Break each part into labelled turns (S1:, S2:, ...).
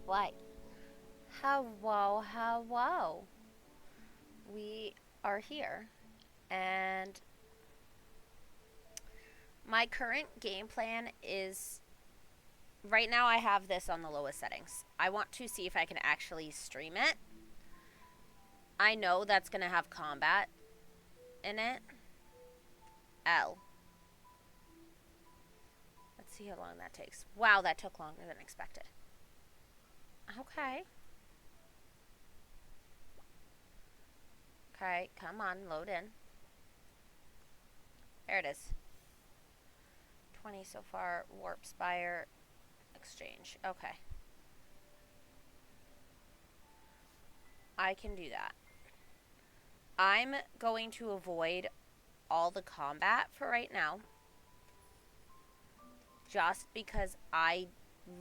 S1: What? Hello, hello. We are here, and my current game plan is right now I have this on the lowest settings. I want to see if I can actually stream it. I know that's going to have combat in it. L. Let's see how long that takes. Wow, that took longer than expected. Okay. Okay, come on, load in. There it is. 20 so far. Warp Spire. Exchange. Okay. I can do that. I'm going to avoid all the combat for right now. Just because I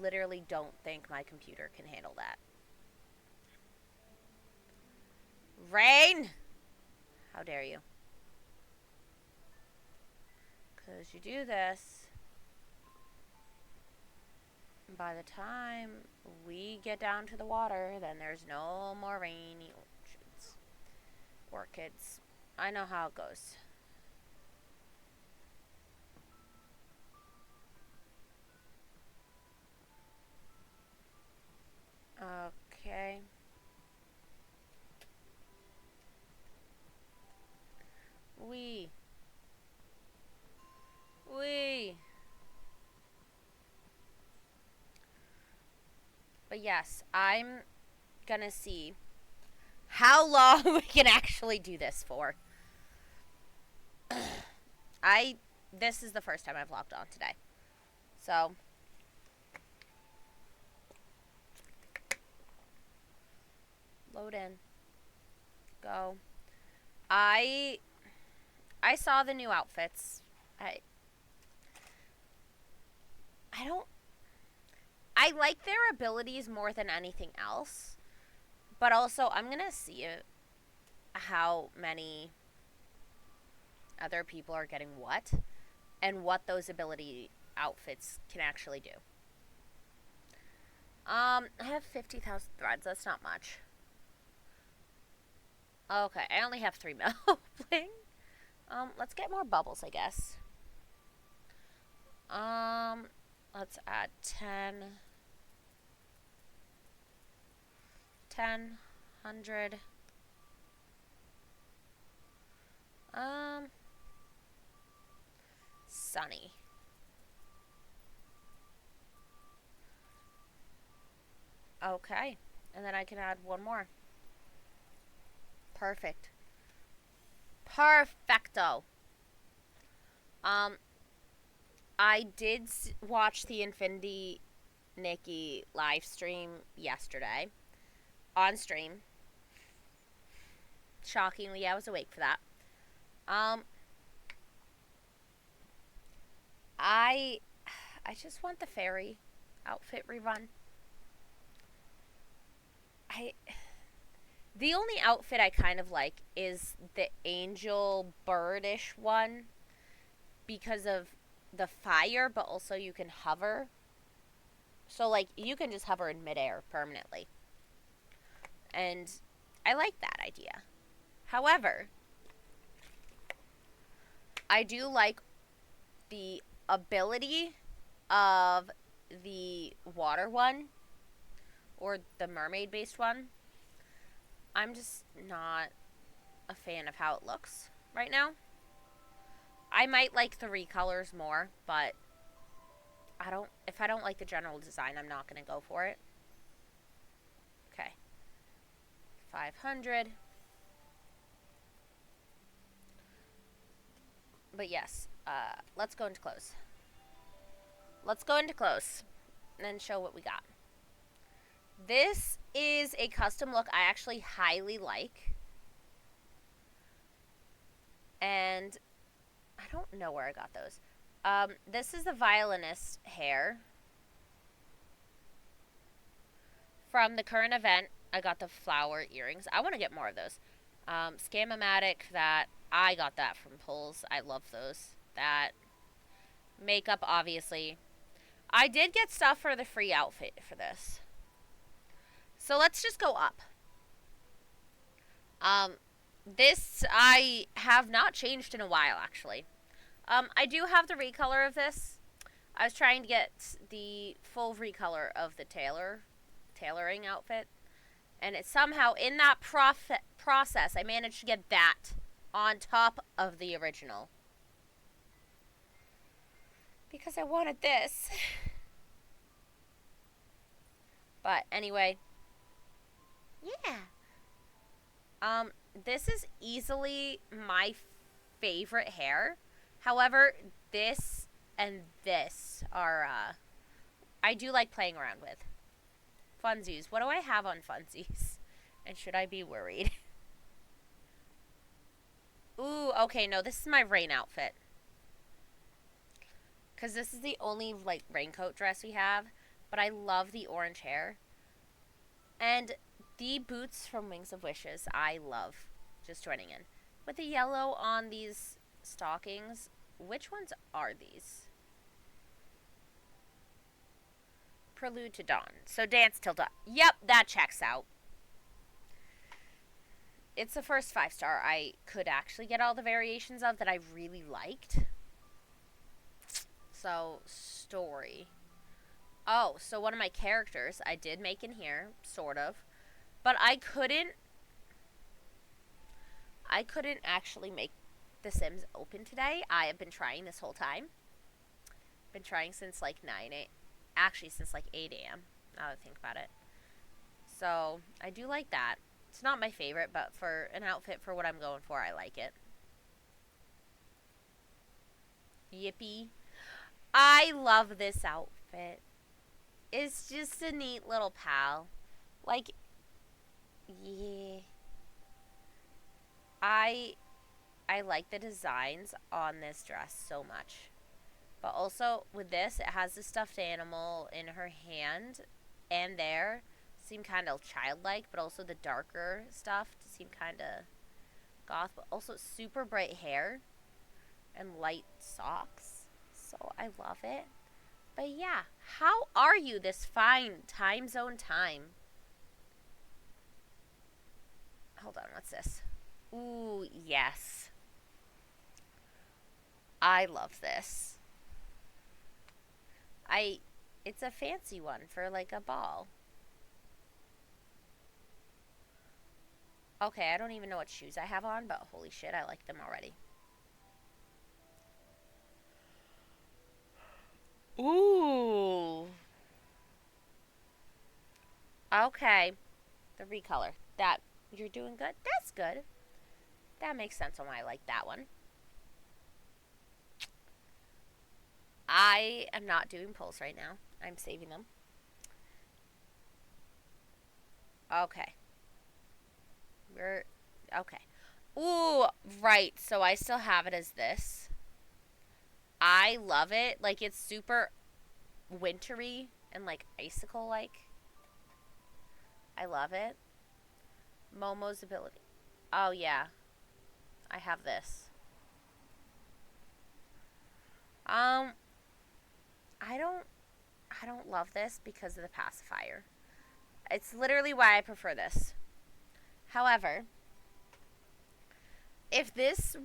S1: literally don't think my computer can handle that. Rain! How dare you? Because you do this. By the time we get down to the water, then there's no more rainy orchards. Orchids. I know how it goes. Okay. We. But yes, I'm gonna see how long we can actually do this for. This is the first time I've logged on today. So load in. Go. I saw the new outfits. I don't I like their abilities more than anything else. But also I'm going to see how many other people are getting what and what those ability outfits can actually do. I have 50,000 threads. That's not much. Okay, I only have 3 mil. Bling. Let's get more bubbles, I guess. Let's add 10. 10, 100. Sunny. Okay, and then I can add one more. Perfect. Perfecto. I did watch the Infinity Nikki live stream yesterday on stream. Shockingly, I was awake for that. I just want the fairy outfit rerun. The only outfit I kind of like is the angel birdish one because of the fire, but also you can hover. So, like, you can just hover in midair permanently. And I like that idea. However, I do like the ability of the water one or the mermaid based one. I'm just not a fan of how it looks right now. I might like 3 colors more, but if I don't like the general design, I'm not going to go for it. Okay. 500. But yes, let's go into close. Let's go into close and show what we got. This is a custom look I actually highly like. And I don't know where I got those. This is the violinist hair. From the current event, I got the flower earrings. I want to get more of those. Scam-O-Matic, that I got that from Pulls. I love those. That makeup, obviously. I did get stuff for the free outfit for this. So let's just go up. Um, this I have not changed in a while, actually. I do have the recolor of this. I was trying to get the full recolor of the tailoring outfit, and it somehow in that process I managed to get that on top of the original because I wanted this. But anyway, yeah. Um, this is easily my favorite hair. However, this and this are I do like playing around with. Funsies. What do I have on funsies? And should I be worried? Ooh, okay, no, this is my rain outfit. Because this is the only, like, raincoat dress we have. But I love the orange hair. And the boots from Wings of Wishes, I love. Just joining in. With the yellow on these stockings, which ones are these? Prelude to Dawn. So Dance Till Dawn. Yep, that checks out. It's the first 5-star I could actually get all the variations of that I really liked. So, story. Oh, so one of my characters I did make in here, sort of. But I couldn't actually make The Sims open today. I have been trying this whole time. Been trying since like 9 a.m. Actually, since like 8 a.m. Now that I think about it. So, I do like that. It's not my favorite, but for an outfit for what I'm going for, I like it. Yippee. I love this outfit. It's just a neat little pal. Like, yeah. I like the designs on this dress so much. But also, with this, it has the stuffed animal in her hand and there. Seem kind of childlike, but also the darker stuff to seem kind of goth. But also super bright hair and light socks. So I love it. But yeah, how are you this fine time zone time? Hold on, what's this? Ooh, yes. I love this. It's a fancy one for like a ball. Okay, I don't even know what shoes I have on, but holy shit, I like them already. Ooh. Okay. The recolor. That, you're doing good? That's good. That makes sense on why I like that one. I am not doing polls right now. I'm saving them. Okay. We're, okay. Ooh, right. So I still have it as this. I love it. Like, it's super wintry and, like, icicle-like. I love it. Momo's ability. Oh, yeah. I have this. I don't love this because of the pacifier. It's literally why I prefer this. However, if this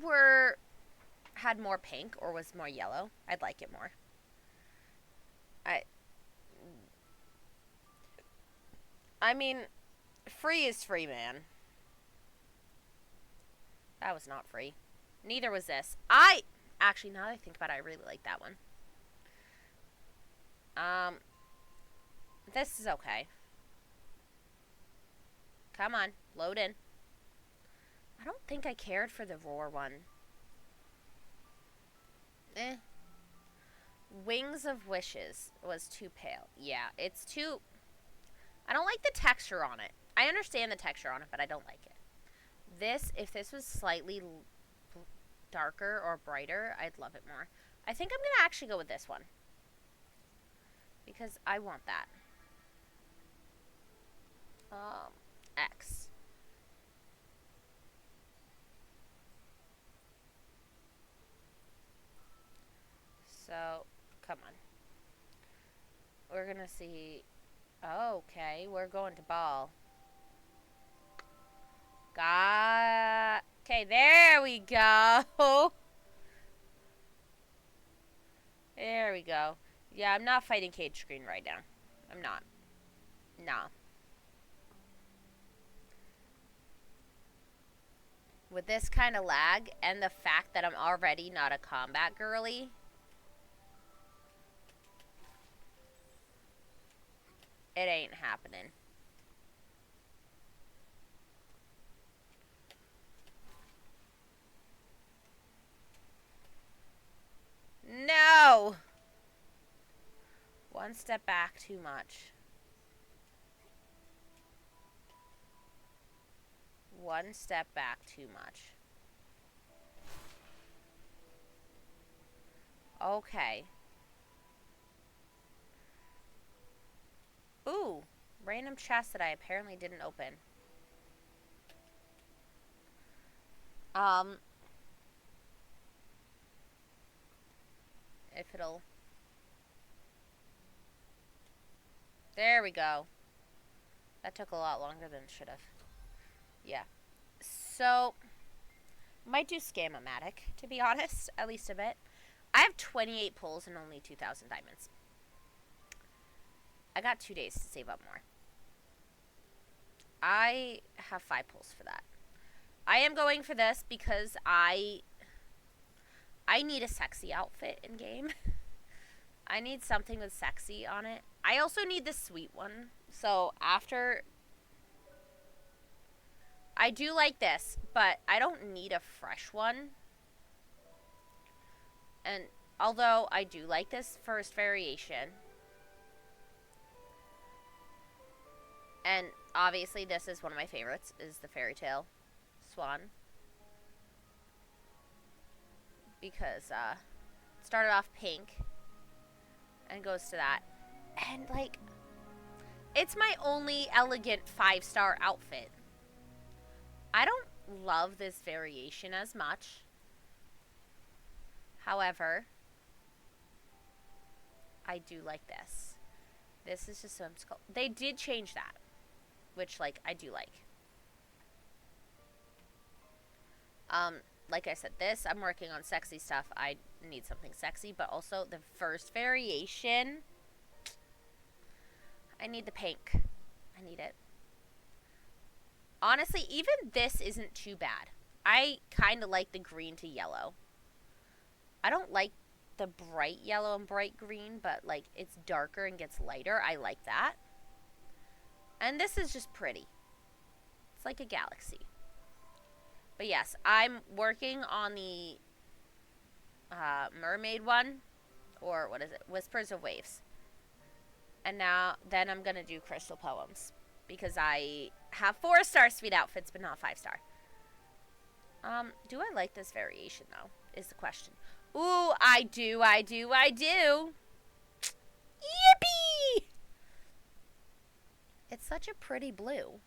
S1: had more pink or was more yellow, I'd like it more. I mean, free is free, man. That was not free. Neither was this. Actually, now that I think about it, I really like that one. This is okay. Come on, load in. I don't think I cared for the roar one. Eh. Wings of Wishes was too pale. Yeah, it's too... I don't like the texture on it. I understand the texture on it, but I don't like it. This, if this was slightly darker or brighter, I'd love it more. I think I'm going to actually go with this one. Because I want that. X. So, come on. We're going to see... Okay, we're going to ball. Got... Okay, there we go. There we go. Yeah, I'm not fighting cage screen right now. I'm not. Nah. With this kind of lag and the fact that I'm already not a combat girly, it ain't happening. No! One step back too much. One step back too much. Okay. Ooh, random chest that I apparently didn't open. If it'll... There we go. That took a lot longer than it should have. Yeah. So, might do Scam-O-Matic, to be honest, at least a bit. I have 28 pulls and only 2,000 diamonds. I got 2 days to save up more. I have 5 pulls for that. I am going for this because I need a sexy outfit in game. I need something with sexy on it. I also need the sweet one. So after... I do like this, but I don't need a fresh one. And although I do like this first variation. And obviously this is one of my favorites, is the fairy tale swan. Because it started off pink and goes to that. And like, it's my only elegant 5-star outfit. I don't love this variation as much. However, I do like this. This is just some skull. They did change that, which like I do like. Like I said, this I'm working on sexy stuff. I need something sexy, but also the first variation. I need the pink. I need it. Honestly, even this isn't too bad. I kind of like the green to yellow. I don't like the bright yellow and bright green, but like it's darker and gets lighter. I like that. And this is just pretty. It's like a galaxy. But yes, I'm working on the mermaid one. Or what is it? Whispers of Waves. And then I'm going to do Crystal Poems. Because I have 4-star sweet outfits, but not 5-star. Do I like this variation, though? Is the question. Ooh, I do. Yippee! It's such a pretty blue.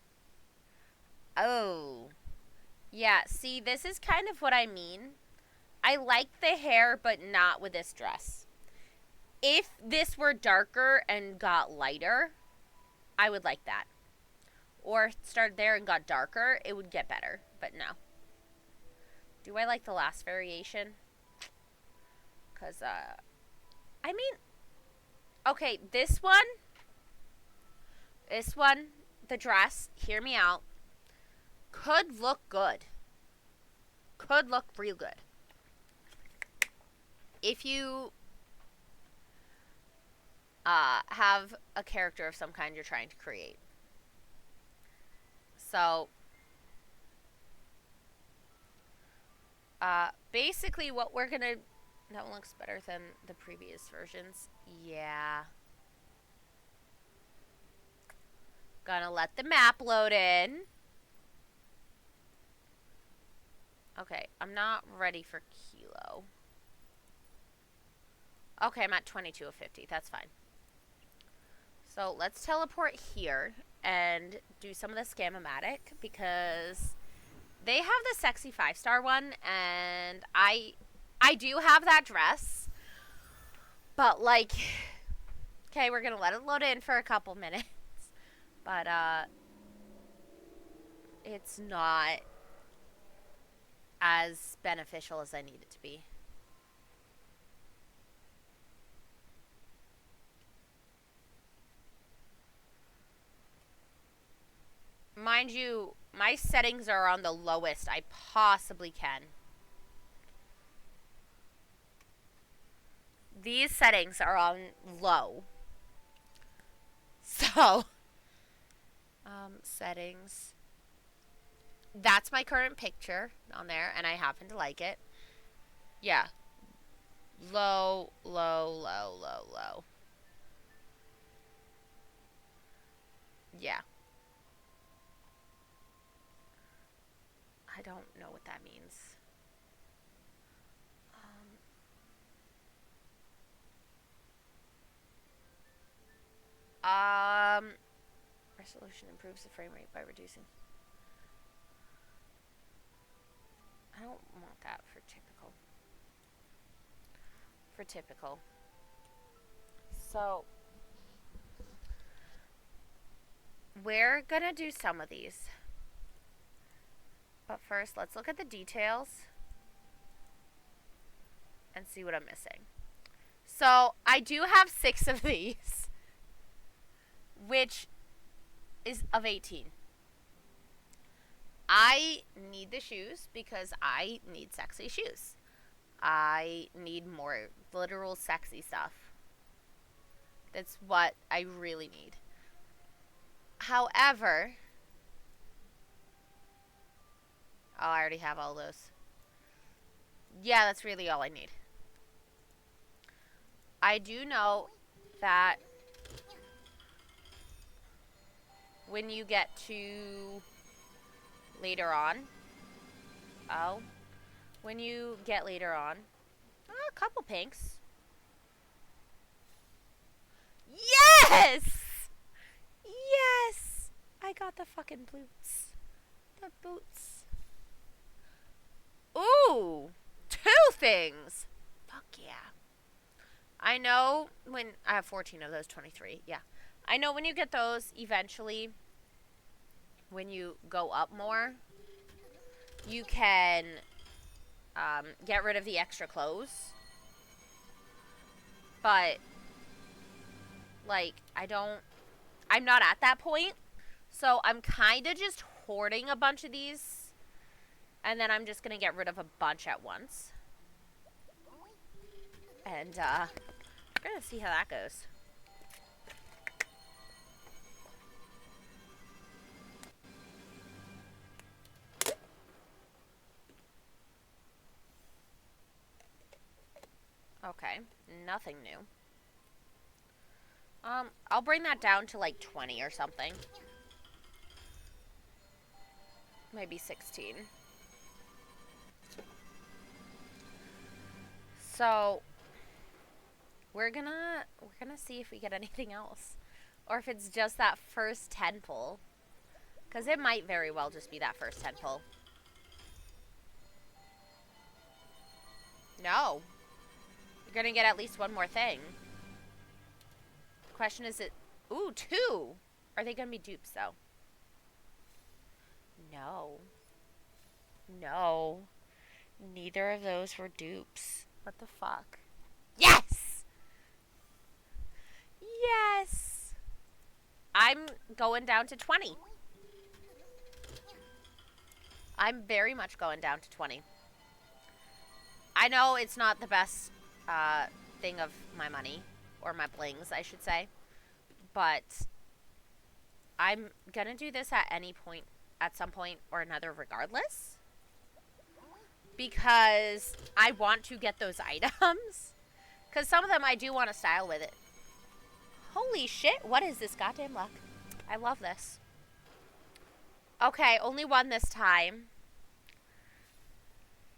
S1: Oh. Yeah, see, this is kind of what I mean. I like the hair, but not with this dress. If this were darker and got lighter, I would like that. Or started there and got darker, it would get better. But no. Do I like the last variation? Because, I mean... Okay, this one, the dress, hear me out, could look good. Could look real good. If you have a character of some kind you're trying to create. So, basically what we're gonna... That one looks better than the previous versions. Yeah. Gonna let the map load in. Okay, I'm not ready for Kilo. Okay, I'm at 22 of 50. That's fine. So let's teleport here and do some of the Scam-O-Matic because they have the sexy 5-star one, and I do have that dress, but like, okay, we're gonna let it load in for a couple minutes. But, it's not as beneficial as I need it to be. Mind you, my settings are on the lowest I possibly can. These settings are on low. So, settings. That's my current picture on there, and I happen to like it. Yeah. Low, low, low, low, low. Yeah. I don't know what that means. Resolution improves the frame rate by reducing. I don't want that for typical. So, we're gonna do some of these. But first, let's look at the details and see what I'm missing. So, I do have 6 of these, which is of 18. I need the shoes because I need sexy shoes. I need more literal sexy stuff. That's what I really need. However, oh, I already have all those. Yeah, that's really all I need. I do know that when you get to later on, when you get later on, a couple pinks. Yes! Yes! I got the fucking boots. The boots. Ooh! 2 things! Fuck yeah. I know when... I have 14 of those, 23. Yeah. I know when you get those, eventually, when you go up more, you can get rid of the extra clothes. But, like, I'm not at that point. So I'm kind of just hoarding a bunch of these. And then I'm just going to get rid of a bunch at once. And, we're going to see how that goes. Okay, nothing new. I'll bring that down to like 20 or something. Maybe 16. So we're gonna see if we get anything else, or if it's just that first 10 pull, because it might very well just be that first 10 pull. No, you're gonna get at least one more thing. Question is it? Ooh, 2. Are they gonna be dupes though? No. No. Neither of those were dupes. What the fuck? Yes! Yes! I'm going down to 20. I'm very much going down to 20. I know it's not the best thing of my money, or my blings, I should say, but I'm gonna do this at any point, at some point or another regardless, because I want to get those items, because some of them I do want to style with it. Holy shit, what is this goddamn luck? I love this. Okay, only one this time.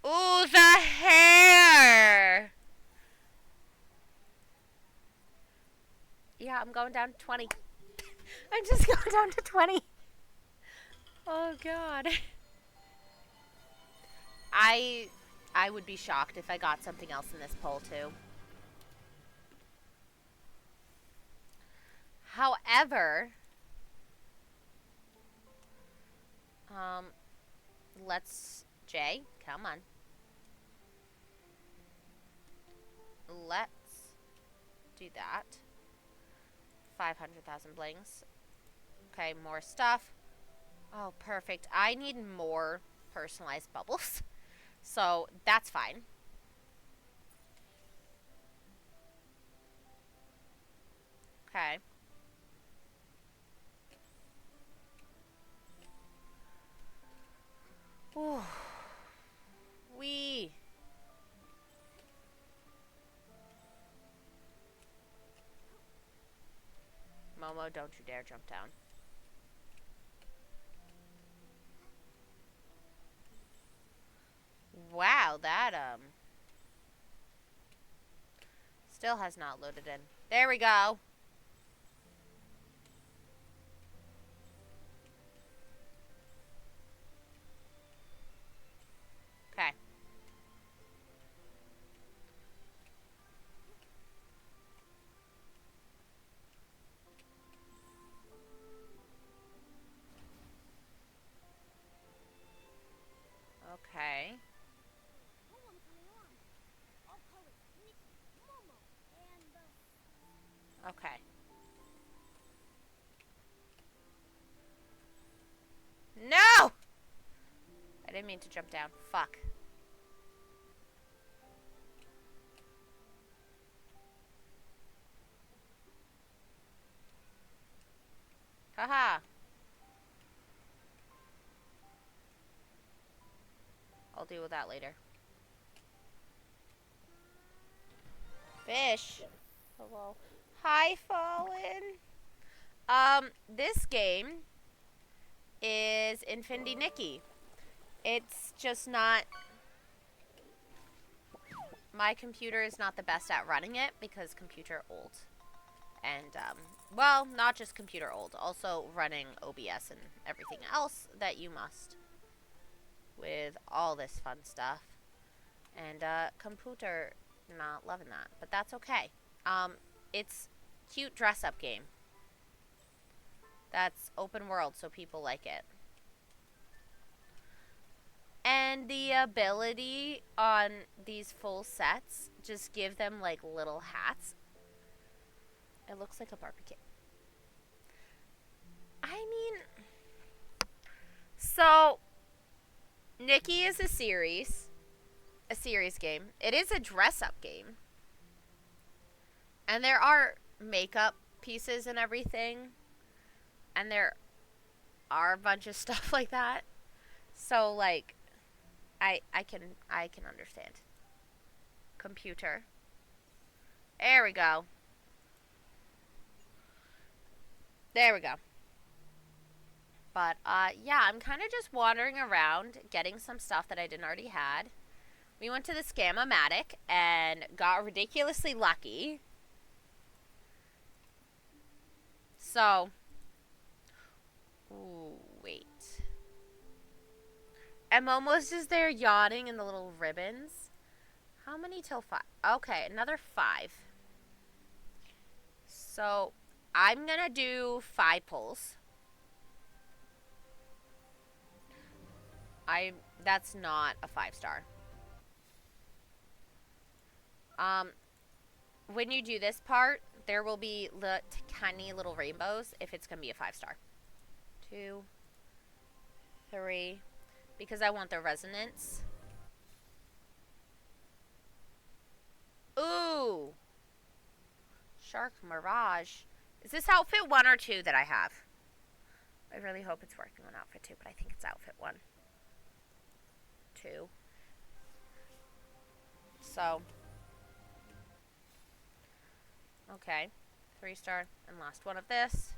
S1: Ooh, the hair! Yeah, I'm going down to 20. I'm just going down to 20. Oh, God. I would be shocked if I got something else in this poll, too. However, Um, Jay, come on. Let's do that. 500,000 blings. Okay, more stuff. Oh, perfect. I need more personalized bubbles. So, that's fine. Okay. Ooh. Wee. Momo, don't you dare jump down. Wow, that, still has not loaded in. There we go. Okay. Okay. Okay. No! I didn't mean to jump down. Fuck. Haha. I'll deal with that later. Fish. Hello. Hi, Fallen. This game is Infinity Nikki. It's just not... My computer is not the best at running it because computer old. And, well, not just computer old. Also running OBS and everything else that you must. With all this fun stuff. And, computer not loving that. But that's okay. It's cute dress-up game. That's open world, so people like it. And the ability on these full sets, just give them like little hats. It looks like a barbecue. I mean, so Nikki is a series game. It is a dress-up game. And there are makeup pieces and everything. And there are a bunch of stuff like that. So like I can understand. Computer. There we go. There we go. But yeah, I'm kind of just wandering around getting some stuff that I didn't already had. We went to the Scam-O-Matic and got ridiculously lucky. So, ooh, wait. I'm almost just there yawning in the little ribbons. How many till 5? Okay, another 5. So, I'm gonna do 5 pulls. That's not a 5-star. When you do this part, there will be tiny little rainbows if it's gonna be a 5-star. 2, 3, because I want the resonance. Ooh! Shark Mirage. Is this outfit 1 or 2 that I have? I really hope it's working on outfit 2, but I think it's outfit 1. 2. So. Okay. 3-star and last one of this.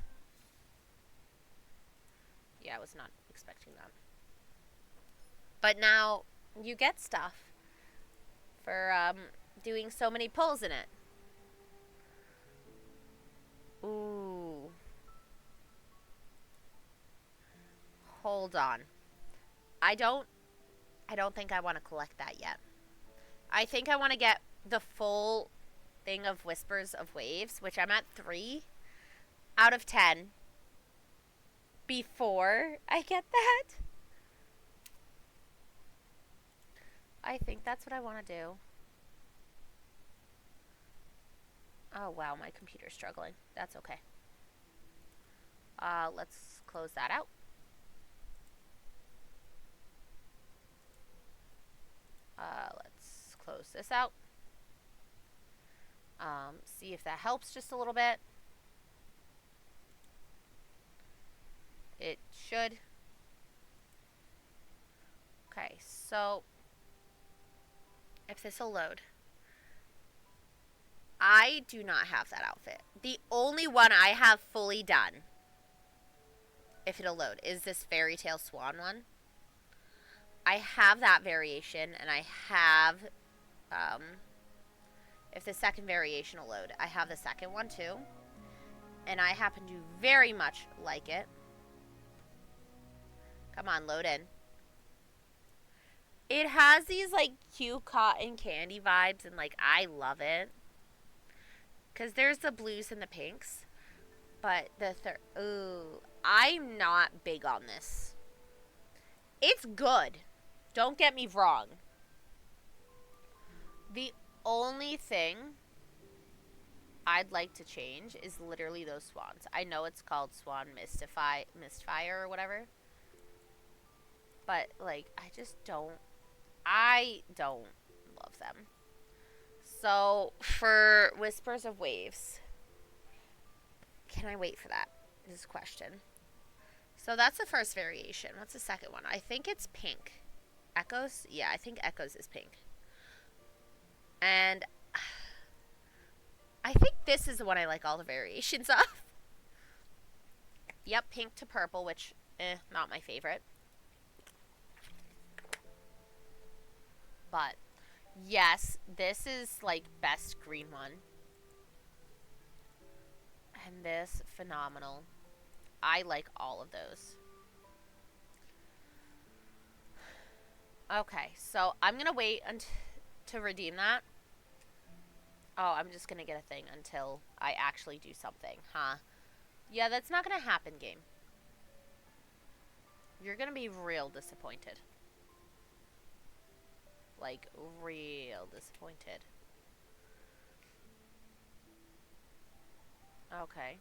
S1: Yeah, I was not expecting that. But now you get stuff for doing so many pulls in it. Ooh. Hold on. I don't think I want to collect that yet. I think I want to get the full thing of Whispers of Waves, which I'm at 3 out of 10 before I get that. I think that's what I want to do. Oh, wow, my computer's struggling. That's okay. Let's close that out. Let's close this out. See if that helps just a little bit. It should. Okay, so if this will load. I do not have that outfit. The only one I have fully done, if it'll load, is this Fairy Tale Swan one. I have that variation, and I have, if the second variation will load, I have the second one too. And I happen to very much like it. Come on, load in. It has these, like, cute cotton candy vibes, and, like, I love it. Because there's the blues and the pinks. But the ooh, I'm not big on this. It's good. Don't get me wrong. The only thing I'd like to change is literally those swans. I know it's called Swan Mistfire or whatever. But, like, I don't love them. So, for Whispers of Waves, can I wait for that? Is the question. So that's the first variation. What's the second one? I think it's pink. Echoes? Yeah, I think Echoes is pink. And I think this is the one I like all the variations of. Yep, pink to purple, which, not my favorite. But, yes, this is, like, best green one. And this, phenomenal. I like all of those. Okay, so I'm going to wait to redeem that. Oh, I'm just going to get a thing until I actually do something, huh? Yeah, that's not going to happen, game. You're going to be real disappointed. Like, real disappointed. Okay.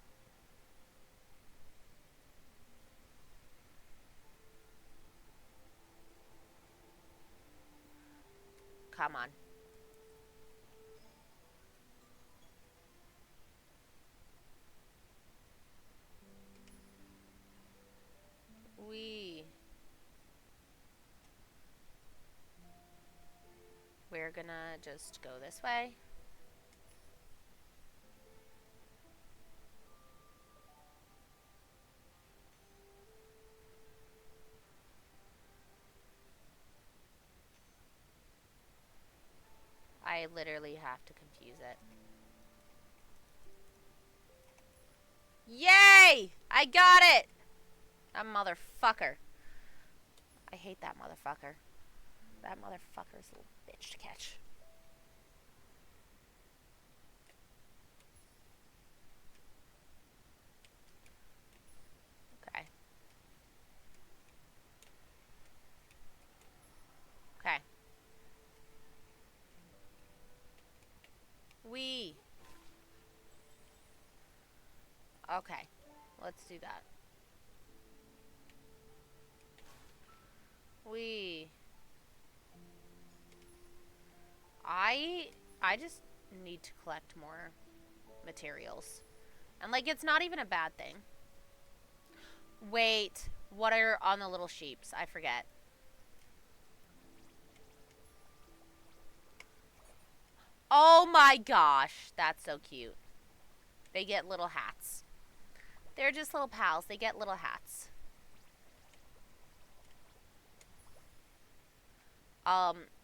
S1: Come on. We're gonna just go this way. I literally have to confuse it. Yay! I got it! That motherfucker. I hate that motherfucker. That motherfucker's a little bitch to catch. Okay. Okay. Okay. Let's do that. I just need to collect more materials. And, like, it's not even a bad thing. Wait, what are on the little sheeps? I forget. Oh my gosh, that's so cute. They get little hats. They're just little pals. They get little hats.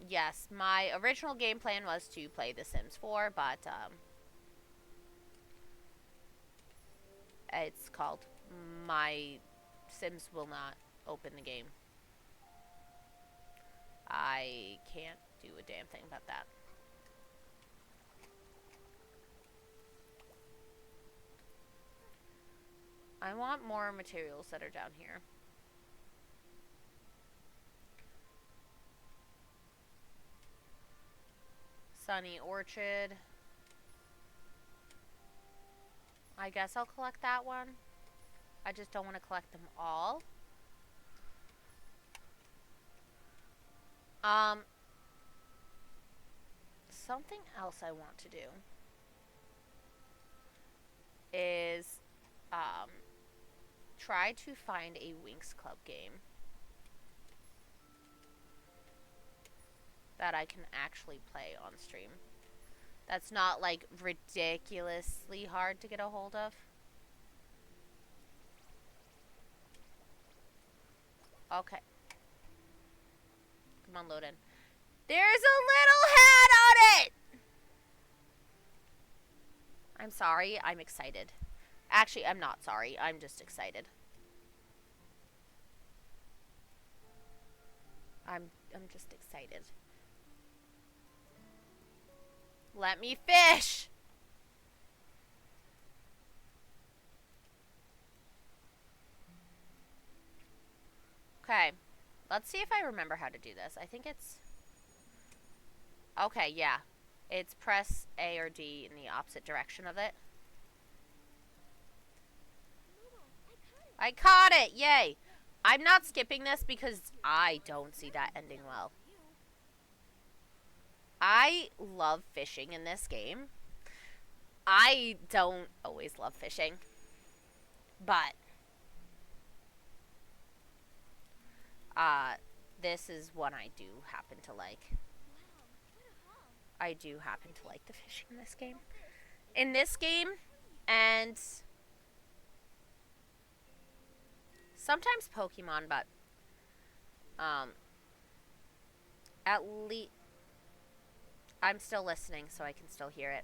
S1: Yes, my original game plan was to play The Sims 4, but, it's called My Sims Will Not Open the Game. I can't do a damn thing about that. I want more materials that are down here. Sunny Orchard. I guess I'll collect that one. I just don't want to collect them all. Something else I want to do is try to find a Winx Club game that I can actually play on stream. That's not like ridiculously hard to get a hold of. Okay. Come on, load in. There's a little hat on it! I'm sorry. I'm excited. Actually, I'm not sorry. I'm just excited. I'm just excited. Let me fish! Okay. Let's see if I remember how to do this. I think it's... Okay, yeah. It's press A or D in the opposite direction of it. I caught it! Yay! I'm not skipping this because I don't see that ending well. I love fishing in this game. I don't always love fishing. But this is one I do happen to like. I do happen to like the fishing in this game. In this game, and sometimes Pokemon, but at least I'm still listening, so I can still hear it.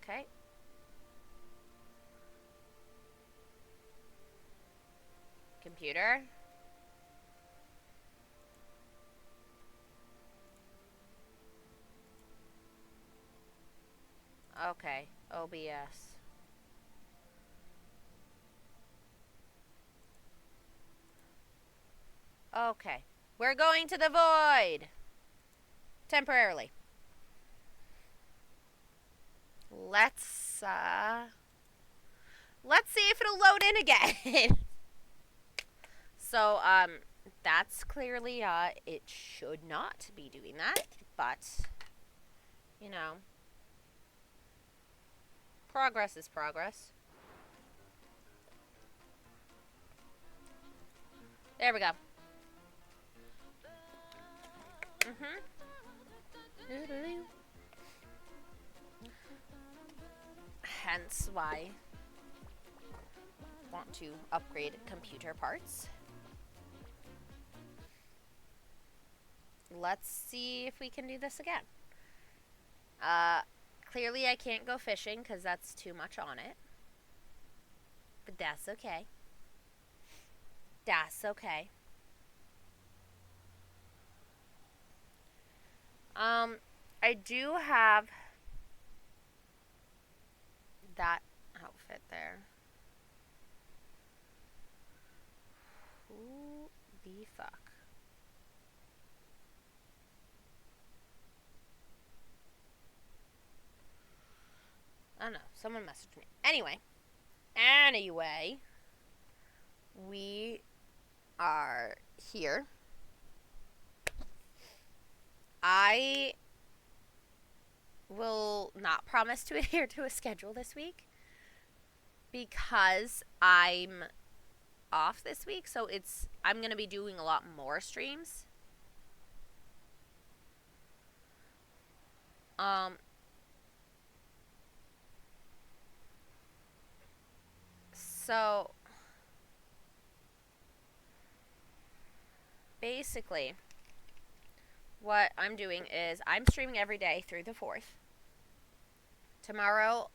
S1: Okay. Computer. Okay, OBS. Okay. We're going to the void. Temporarily. Let's see if it'll load in again. So, that's clearly, it should not be doing that, but, you know, progress is progress. There we go. Hence why I want to upgrade computer parts. Let's see if we can do this again. Clearly I can't go fishing because that's too much on it. But that's okay. That's okay. I do have that outfit there. Who the fuck? I don't know. Someone messaged me. Anyway, we are here. I will not promise to adhere to a schedule this week because I'm off this week, so I'm going to be doing a lot more streams. So basically what I'm doing is I'm streaming every day through the 4th. Tomorrow,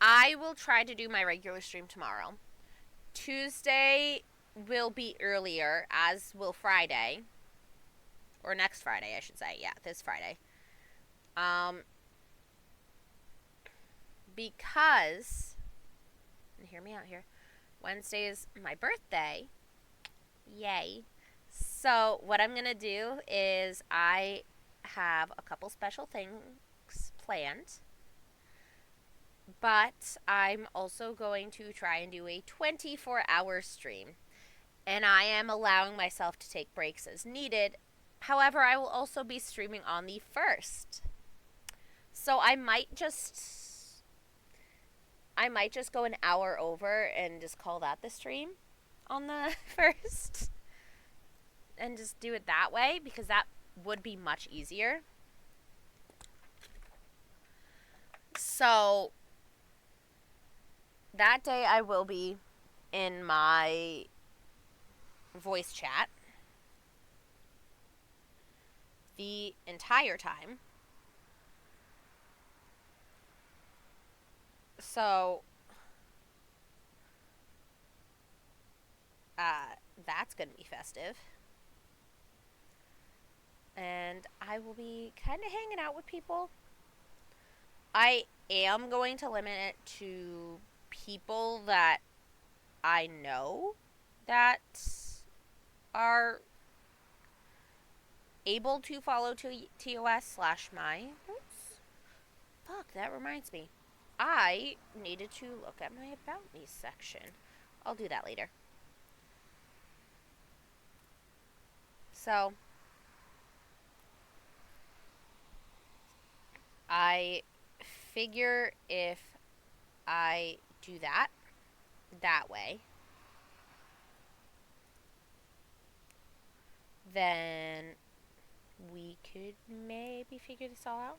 S1: I will try to do my regular stream tomorrow. Tuesday will be earlier, as will Friday. Or next Friday, I should say. Yeah, this Friday. Because, and hear me out here, Wednesday is my birthday. Yay. So, what I'm going to do is I have a couple special things planned, but I'm also going to try and do a 24-hour stream. And I am allowing myself to take breaks as needed. However, I will also be streaming on the 1st. So I might just go an hour over and just call that the stream on the 1st and just do it that way because that would be much easier. So that day I will be in my voice chat the entire time. So that's going to be festive. And I will be kind of hanging out with people. I am going to limit it to people that I know that are able to follow TOS/my. Oops. Fuck, that reminds me. I needed to look at my About Me section. I'll do that later. So, I figure if I do that way, then we could maybe figure this all out.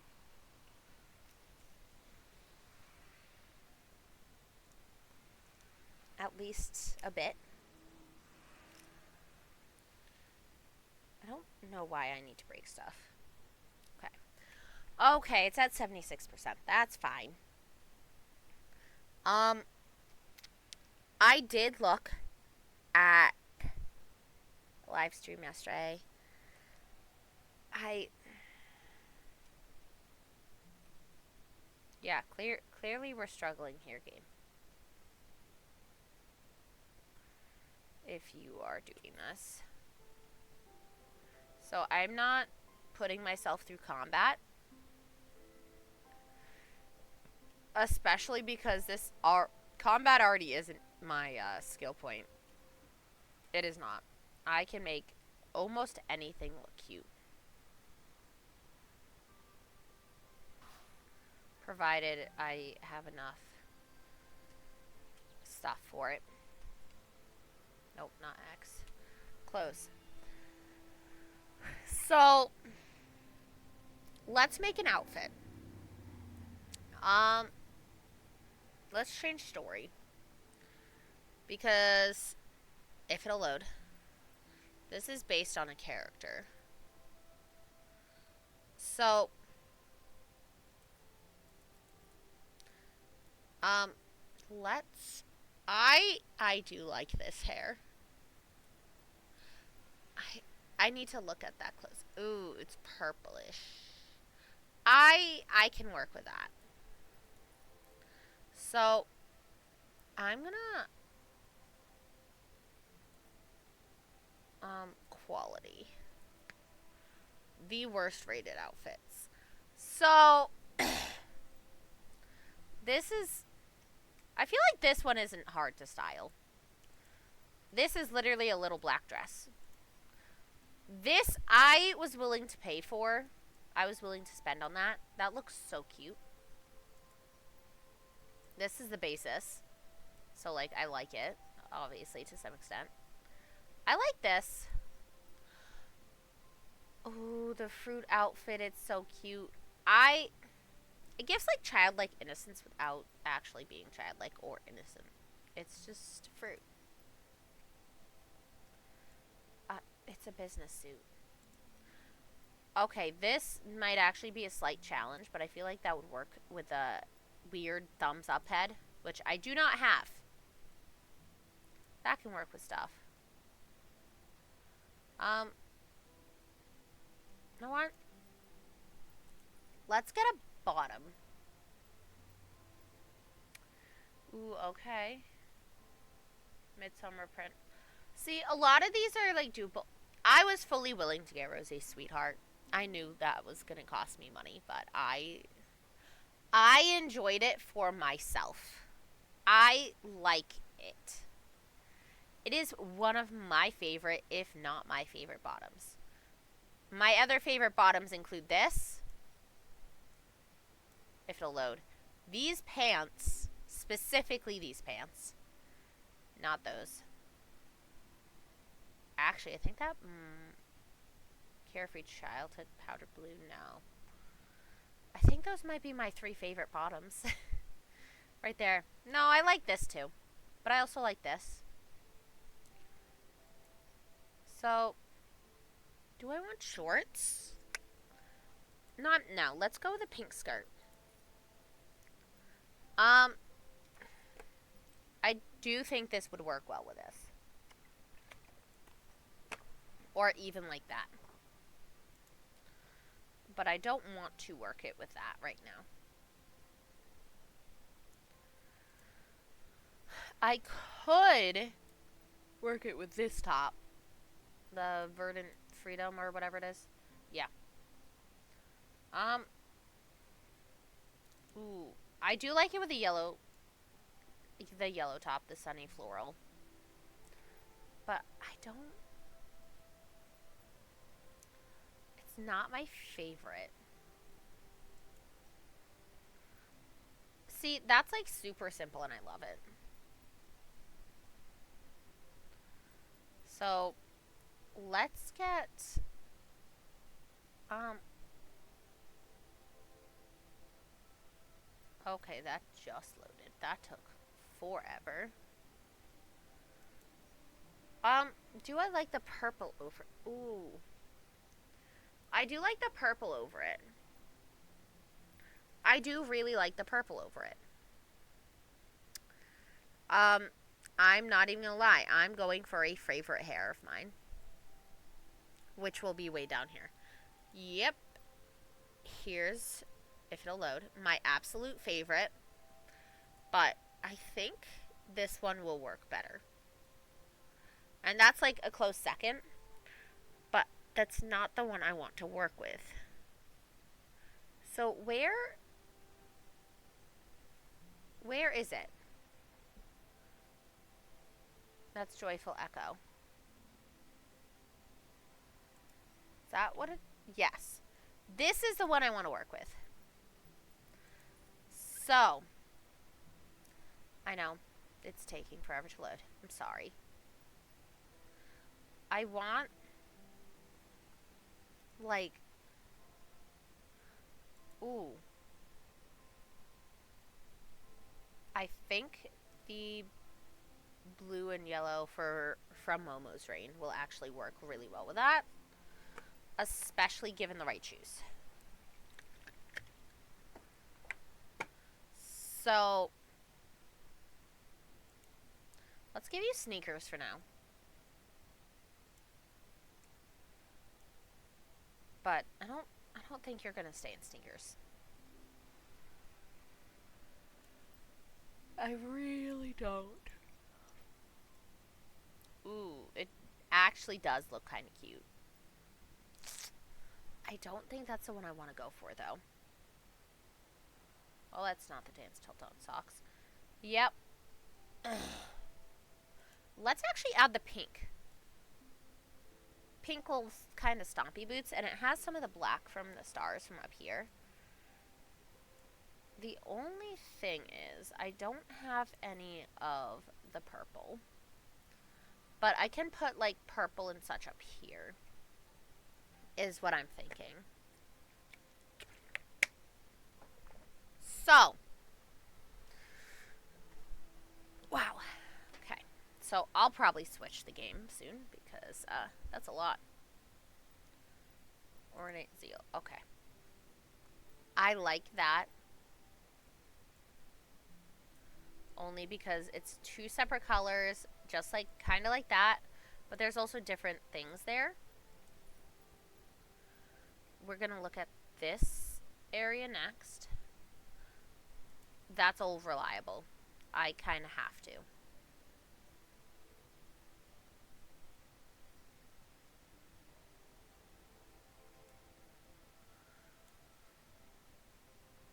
S1: At least a bit. I don't know why I need to break stuff. Okay, it's at 76%. That's fine. I did look at live stream yesterday. Yeah, clearly we're struggling here, game. If you are doing this. So I'm not putting myself through combat. Especially because combat already isn't my skill point. It is not. I can make almost anything look cute. Provided I have enough stuff for it. Nope, not X. Close. So, let's make an outfit. Let's change story. Because, if it'll load, this is based on a character. So, I do like this hair. I need to look at that close. Ooh, it's purplish. I can work with that. So, I'm gonna quality. The worst rated outfits. So I feel like this one isn't hard to style. This is literally a little black dress. This I was willing to pay for. I was willing to spend on that. That looks so cute. This is the basis. So, like, I like it. Obviously, to some extent. I like this. Oh, the fruit outfit. It's so cute. It gives, like, childlike innocence without actually being childlike or innocent. It's just fruit. It's a business suit. Okay, this might actually be a slight challenge, but I feel like that would work with a weird thumbs up head, which I do not have. That can work with stuff. You know what? Let's get a bottom. Ooh, okay. Midsummer print. See, a lot of these are, like, doable. I was fully willing to get Rosé Sweetheart. I knew that was going to cost me money, but I enjoyed it for myself. I like it. It is one of my favorite, if not my favorite bottoms. My other favorite bottoms include this, if it'll load. These pants, specifically these pants, not those. Actually, I think that Carefree Childhood Powder Blue, no. I think those might be my 3 favorite bottoms. Right there. No, I like this too. But I also like this. So, do I want shorts? No, let's go with a pink skirt. I do think this would work well with this. Or even like that. But I don't want to work it with that right now. I could work it with this top. The Verdant Freedom or whatever it is. Yeah. Ooh. I do like it with the yellow top, the Sunny Floral. But I don't... It's not my favorite. See, that's like super simple and I love it. So, let's get... Okay, that just loaded. That took forever. Do I like the purple over... Ooh. I do like the purple over it. I do really like the purple over it. I'm not even gonna lie. I'm going for a favorite hair of mine. Which will be way down here. Yep. Here's, if it'll load, my absolute favorite. But I think this one will work better. And that's like a close second. But that's not the one I want to work with. So where is it? That's Joyful Echo. Is that what it... Yes. This is the one I want to work with. So. I know. It's taking forever to load. I'm sorry. I want... Like... Ooh. I think the blue and yellow from Momo's Rain will actually work really well with that. Especially given the right shoes. So, let's give you sneakers for now. But I don't think you're gonna stay in sneakers. I really don't. Ooh, it actually does look kind of cute. I don't think that's the one I want to go for, though. Oh, that's not the Dance Till Dawn socks. Yep. Let's actually add the pink. Pink little kind of stompy boots, and it has some of the black from the stars from up here. The only thing is, I don't have any of the purple. But I can put, like, purple and such up here. Is what I'm thinking. So. Wow. Okay. So, I'll probably switch the game soon, because, that's a lot. Ornate Zeal. Okay. I like that. Only because it's 2 separate colors, just like, kind of like that. But there's also different things there. We're going to look at this area next. That's all reliable. I kind of have to.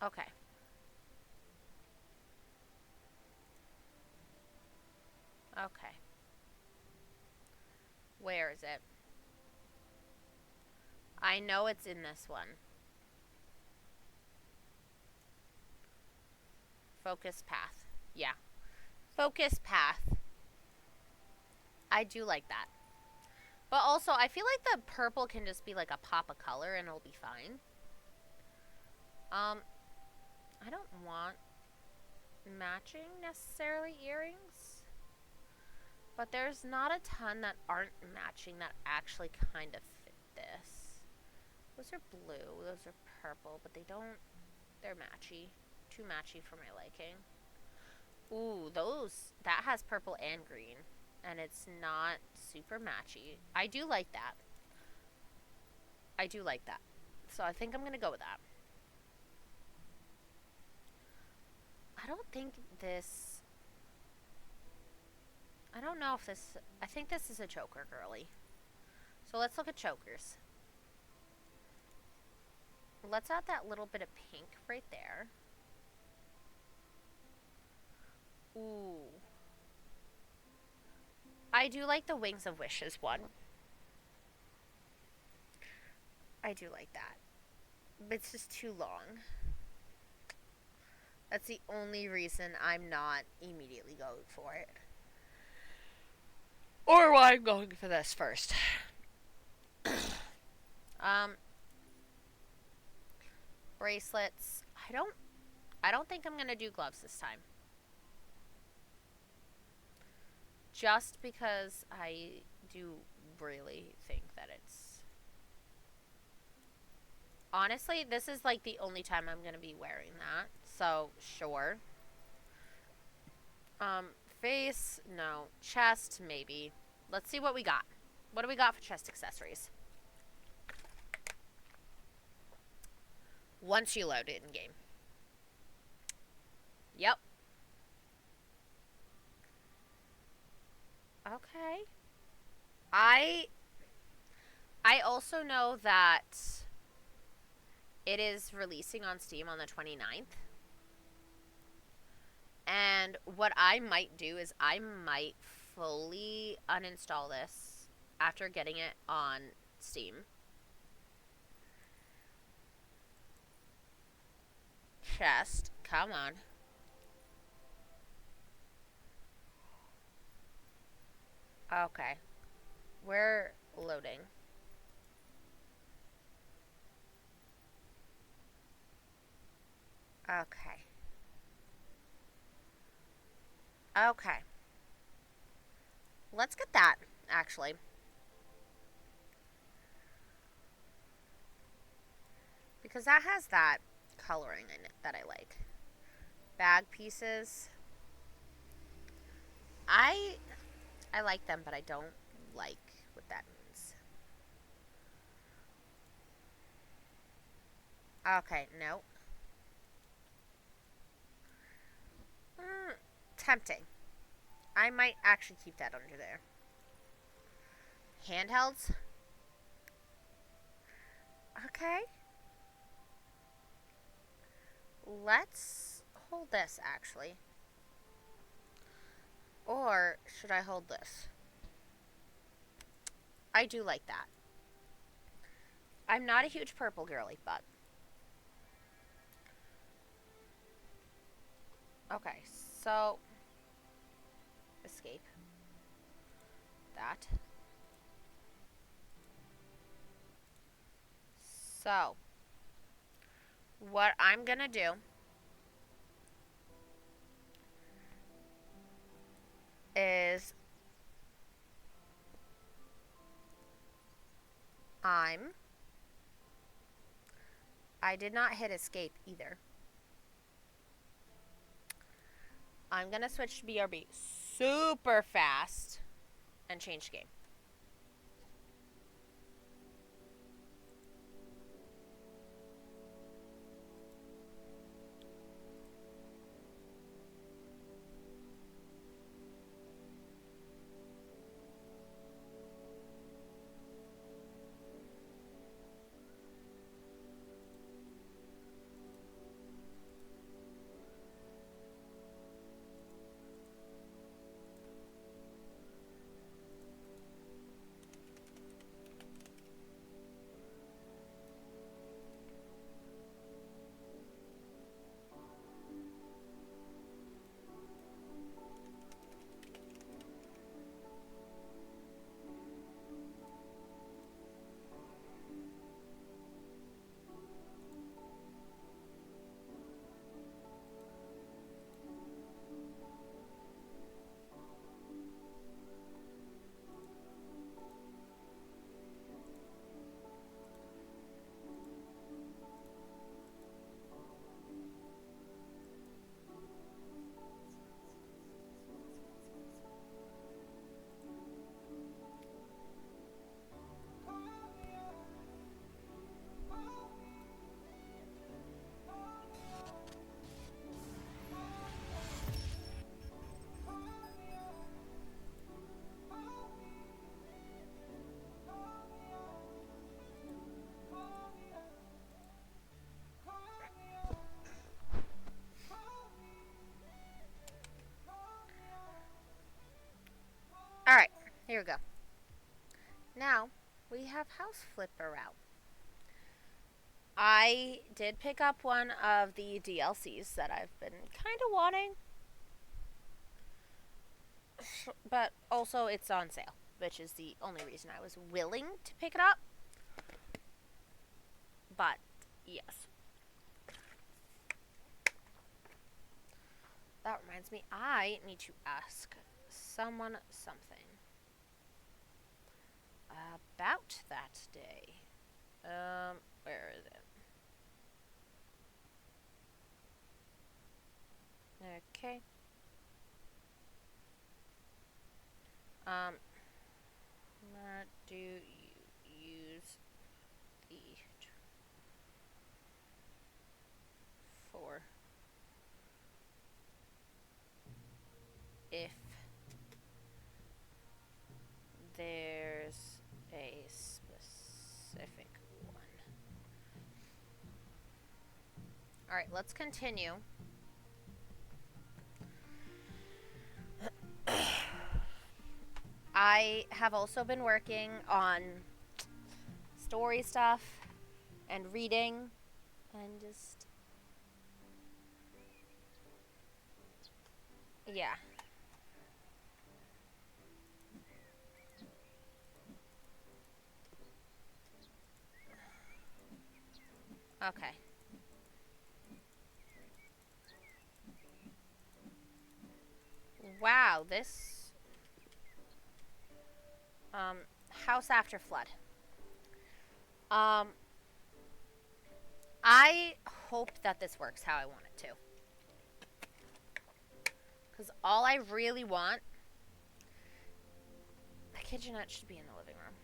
S1: Okay. Okay. Where is it? I know it's in this one. Focus path. Yeah. Focus path. I do like that. But also, I feel like the purple can just be like a pop of color and it'll be fine. I don't want matching necessarily earrings. But there's not a ton that aren't matching that actually kind of fit this. Those are blue. Those are purple. But they don't... They're matchy. Too matchy for my liking. Ooh, those... That has purple and green. And it's not super matchy. I do like that. I do like that. So I think I'm going to go with that. I don't think this... I don't know if this... I think this is a choker, girly. So let's look at chokers. Let's add that little bit of pink right there. Ooh. I do like the Wings of Wishes one. I do like that. But it's just too long. That's the only reason I'm not immediately going for it. Or why I'm going for this first. Bracelets. I don't think I'm gonna do gloves this time. Just because I do really think that it's... Honestly, this is like the only time I'm gonna be wearing that. So, sure. Face, no. Chest, maybe. Let's see what we got. What do we got for chest accessories? Once you load it in game. Yep. Okay. I also know that it is releasing on Steam on the 29th. And what I might do is I might fully uninstall this after getting it on Steam. Chest, come on. Okay. We're loading. Okay. Okay. Let's get that, actually. Because that has that coloring in it that I like. Bag pieces. I like them, but I don't like what that means. Okay, no. Tempting. I might actually keep that under there. Handhelds. Okay. Let's hold this, actually. Or should I hold this? I do like that. I'm not a huge purple girly, but... Okay, so... Escape. That. So... What I'm gonna do... is... I did not hit escape either. I'm gonna switch to BRB super fast and change game. have House Flipper out. I did pick up one of the DLCs that I've been kind of wanting. But also it's on sale, which is the only reason I was willing to pick it up. But, yes. That reminds me, I need to ask someone something about that day. Where is it? Okay. What do you use the for if there's a specific one? Alright, let's continue. I have also been working on story stuff and reading and just, yeah. Okay. Wow, this House After Flood. I hope that this works how I want it to. Because all I really want... The kitchenette should be in the living room.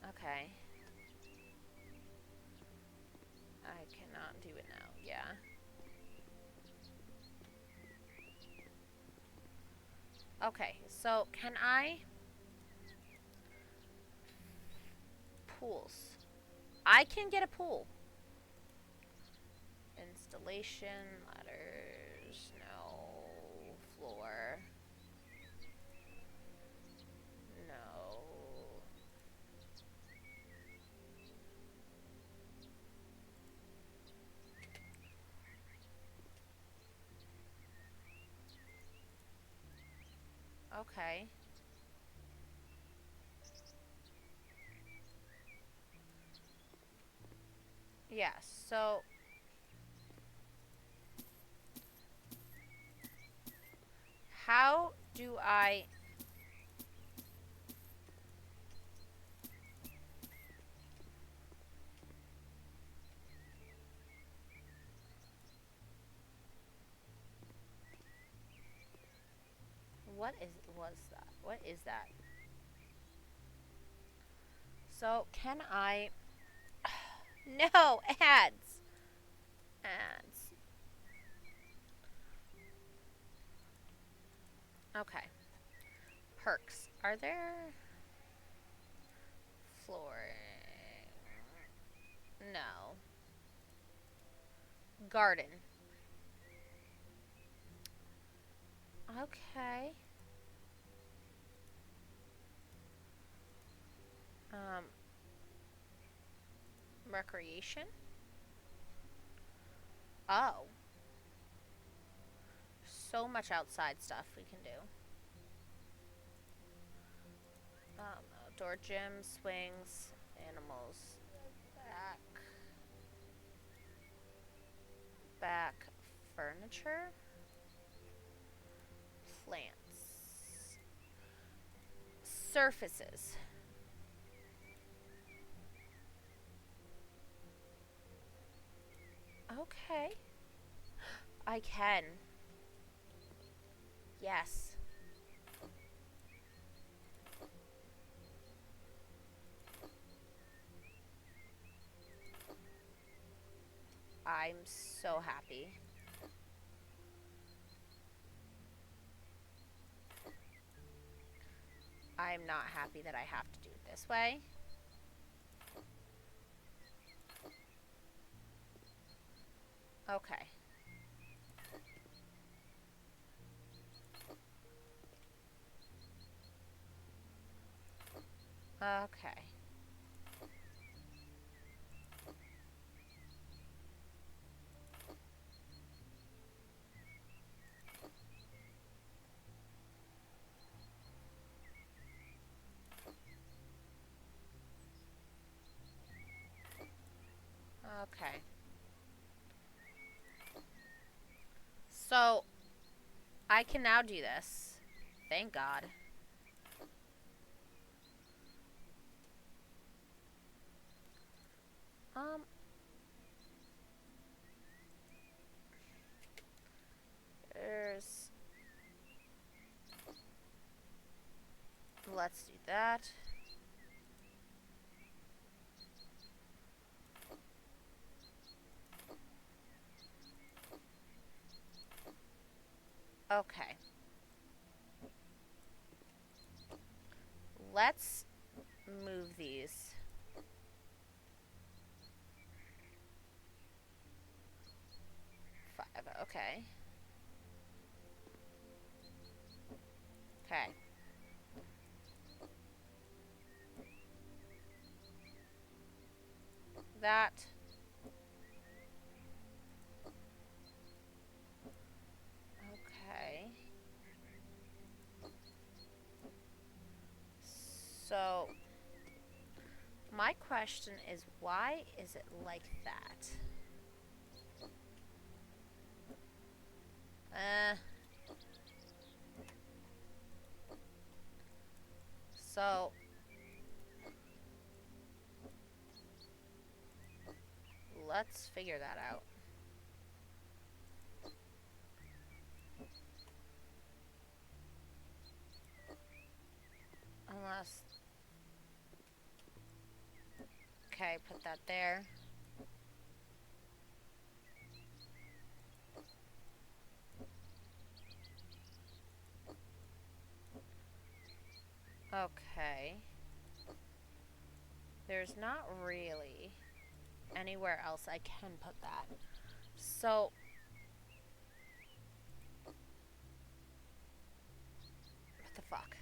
S1: Okay. I cannot do it now. Yeah. Okay, so can I... Pools. I can get a pool. Installation, ladders, no. Floor. No. Okay. Yes, so... How do I... was that? What is that? So, can I... No! Ads! Ads. Okay. Perks. Are there... Flooring? No. Garden. Okay. Recreation? Oh. So much outside stuff we can do. Outdoor gym, swings, animals, back furniture, plants, surfaces. Okay. I can. Yes. I'm so happy. I'm not happy that I have to do it this way. Okay. Okay. Okay. So, I can now do this. Thank God. Um, there's... Let's do that. Okay. Let's move these. Five. Okay. Okay. That. Okay. So, my question is, why is it like that? So, let's figure that out. Unless... Okay, put that there. Okay. There's not really anywhere else I can put that. So... What the fuck?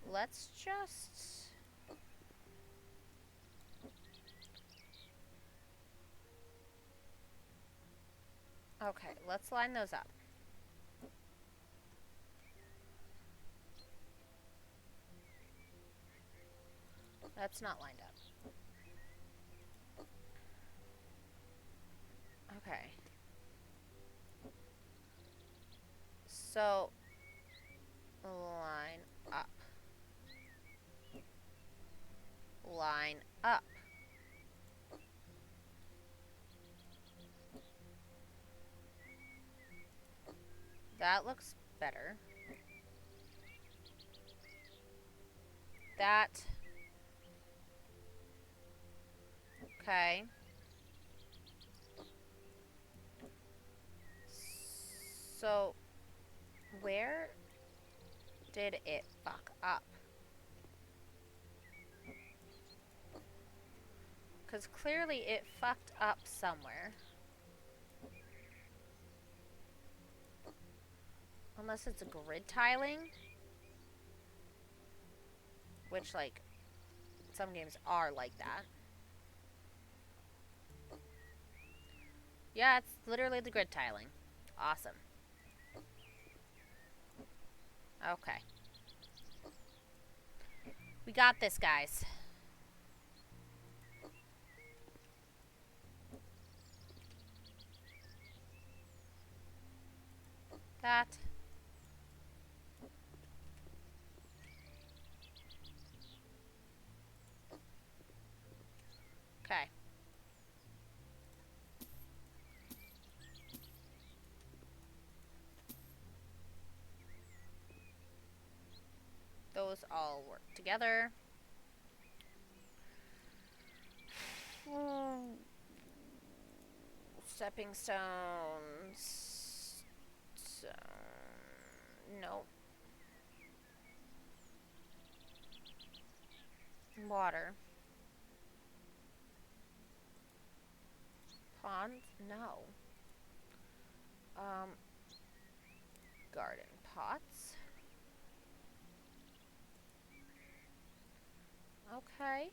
S1: Let's just... Okay, let's line those up. That's not lined up. Okay. So, line up. Line up. That looks better. That. Okay. So, where did it fuck up? Because clearly it fucked up somewhere. Unless it's a grid tiling. Which, like, some games are like that. Yeah, it's literally the grid tiling. Awesome. Okay. We got this, guys. That. Okay. Those all work together. Stepping stones. No. Water. Ponds? No. Garden pots. Okay.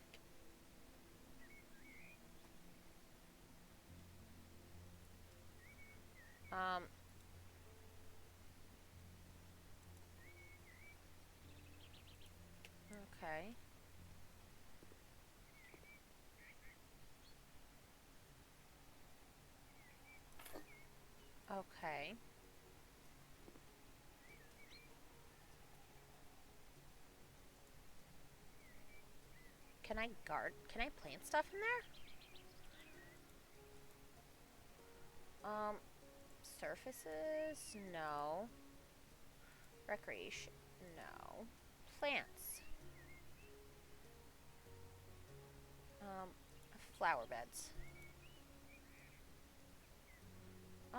S1: Okay. Can I plant stuff in there? Surfaces? No. Recreation? No. Plants? Um, flower beds.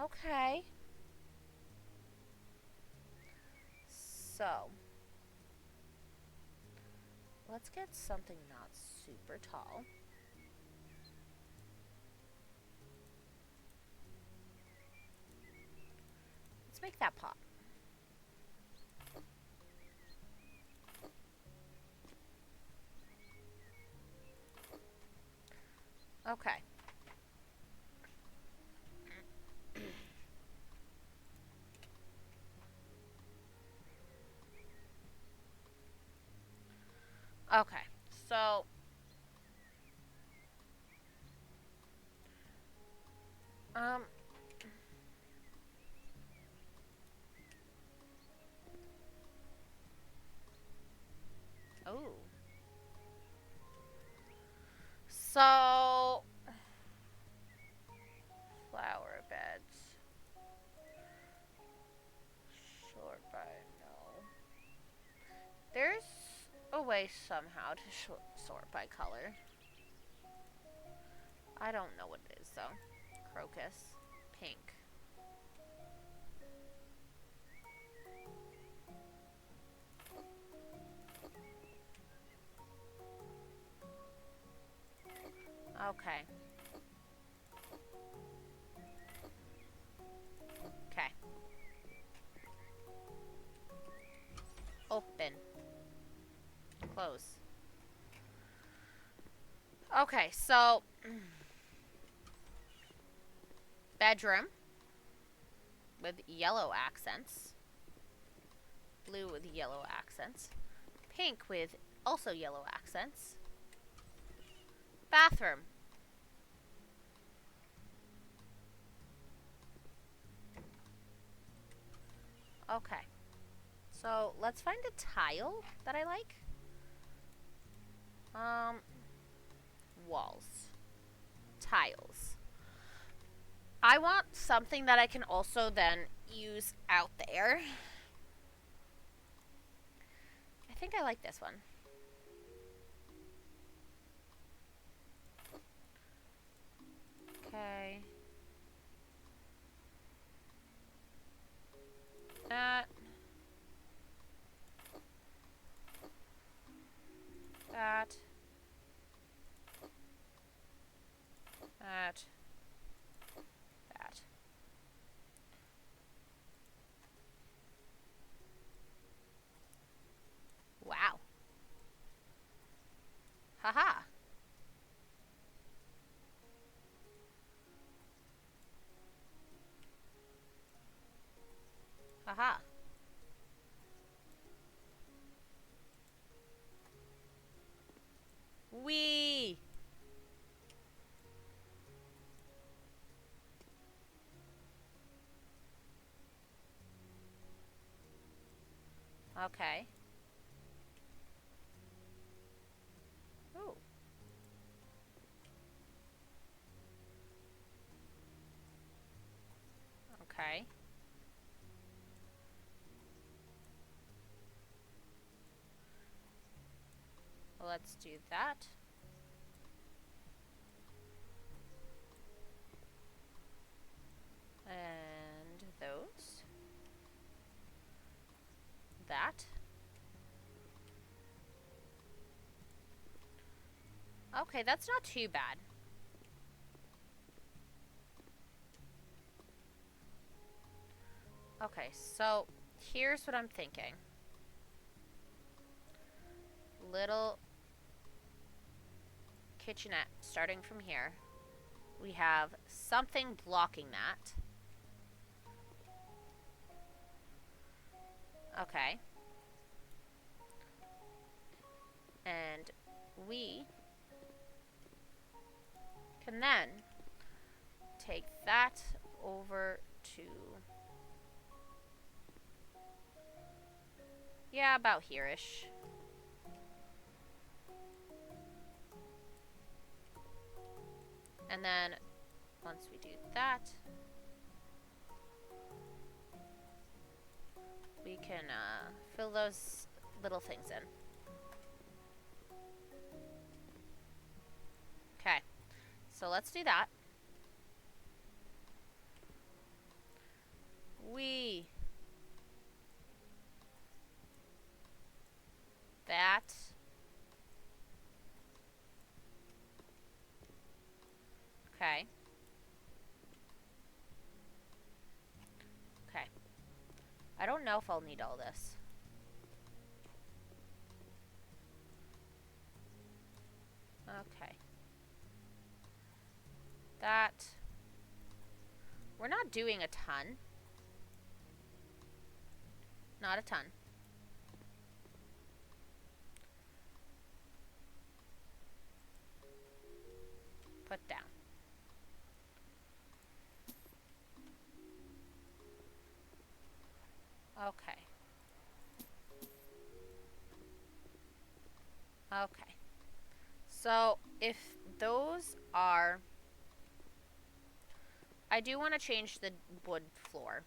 S1: Okay. So, let's get something not super tall. Let's make that pot. Okay. Okay. So, um, oh. So, flower beds. Sort by no. There's a way somehow to sort by color. I don't know what it is though. Crocus. Pink. Okay. Okay. Open. Close. Okay, so bedroom with yellow accents. Blue with yellow accents. Pink with also yellow accents. Bathroom. Okay. So let's find a tile that I like. Walls. Tiles. I want something that I can also then use out there. I think I like this one. Okay. That. That. That. That. Wow. Haha. Haha. Wee. Okay. Ooh. Okay. Let's do that. And those. That. Okay, that's not too bad. Okay, so here's what I'm thinking. Little kitchenette starting from here. We have something blocking that. Okay. And we can then take that over to... Yeah, about here-ish. And then, once we do that, we can fill those little things in. Okay, so let's do that. That. Okay. Okay. I don't know if I'll need all this. Okay. That. We're not doing a ton. Not a ton. Put down. Okay. Okay. So, if those are... I do want to change the wood floor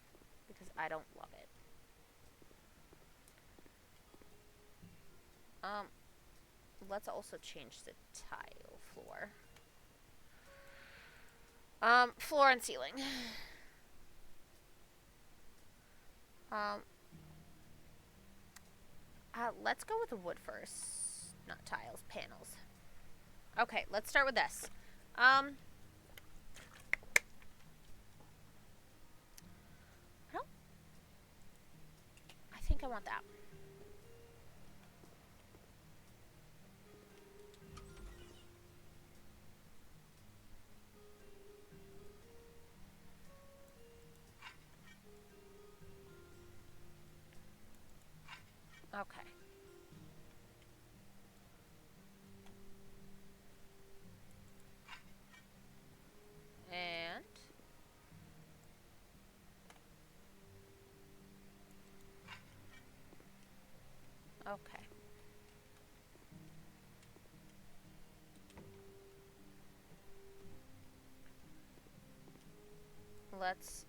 S1: because I don't love it. Let's also change the tile floor. Floor and ceiling. Let's go with the wood first. Not tiles, panels. Okay, let's start with this. I think I want that. Okay. And okay. Let's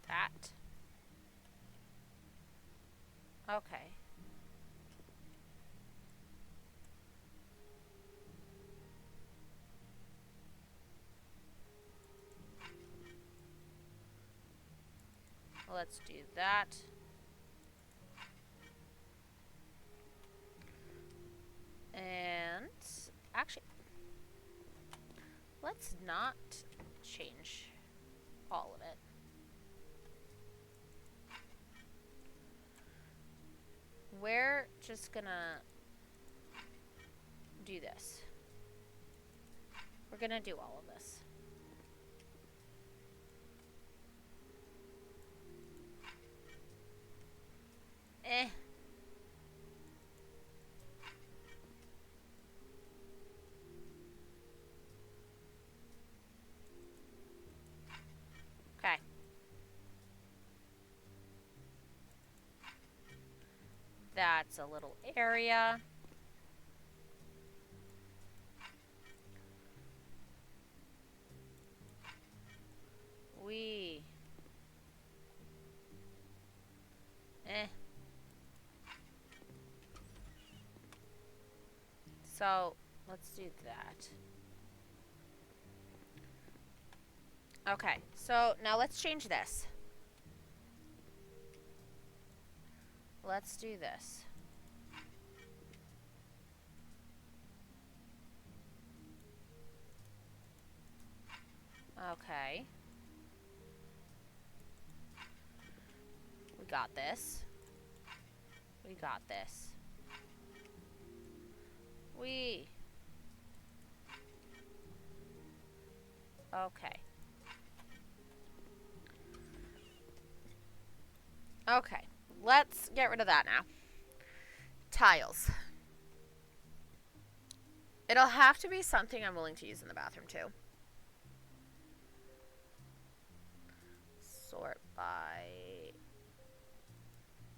S1: that. Okay. Let's do that. And actually, let's not change all of it. We're just gonna do this. We're gonna do all of this. Okay. That's a little area. So, let's do that. Okay, so now let's change this. Let's do this. Okay. We got this. We got this. Okay. Okay. Let's get rid of that now. Tiles. It'll have to be something I'm willing to use in the bathroom too. Sort by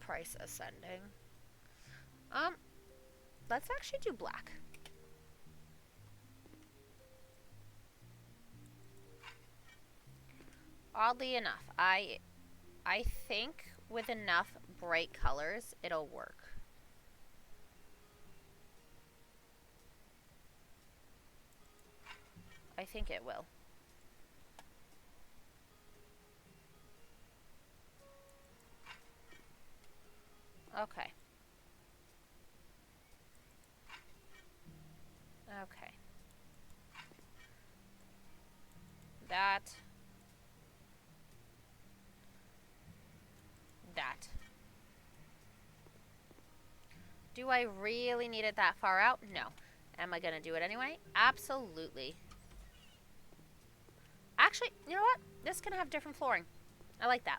S1: price ascending. Let's actually do black. Oddly enough, I think with enough bright colors, it'll work. I think it will. Okay. Okay. That. That. Do I really need it that far out? No. Am I going to do it anyway? Absolutely. Actually, you know what? This can have different flooring. I like that.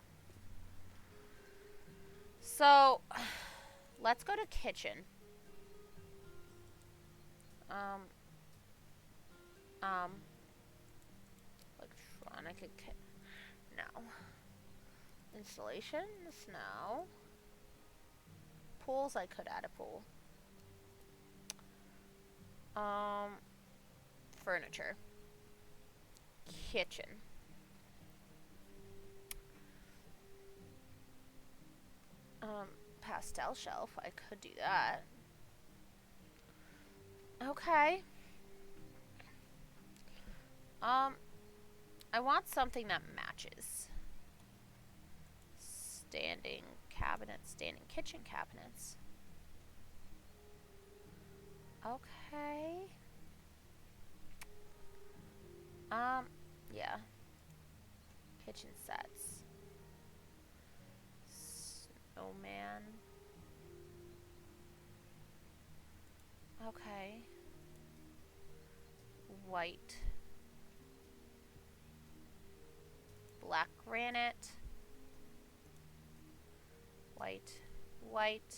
S1: So, let's go to kitchen. Electronic, no. Installations, no. Pools, I could add a pool. Furniture. Kitchen. Pastel shelf, I could do that. Okay. I want something that matches. Standing cabinets, standing kitchen cabinets. Okay. Yeah. Kitchen sets. Snowman. Okay. White. Black granite. White. White.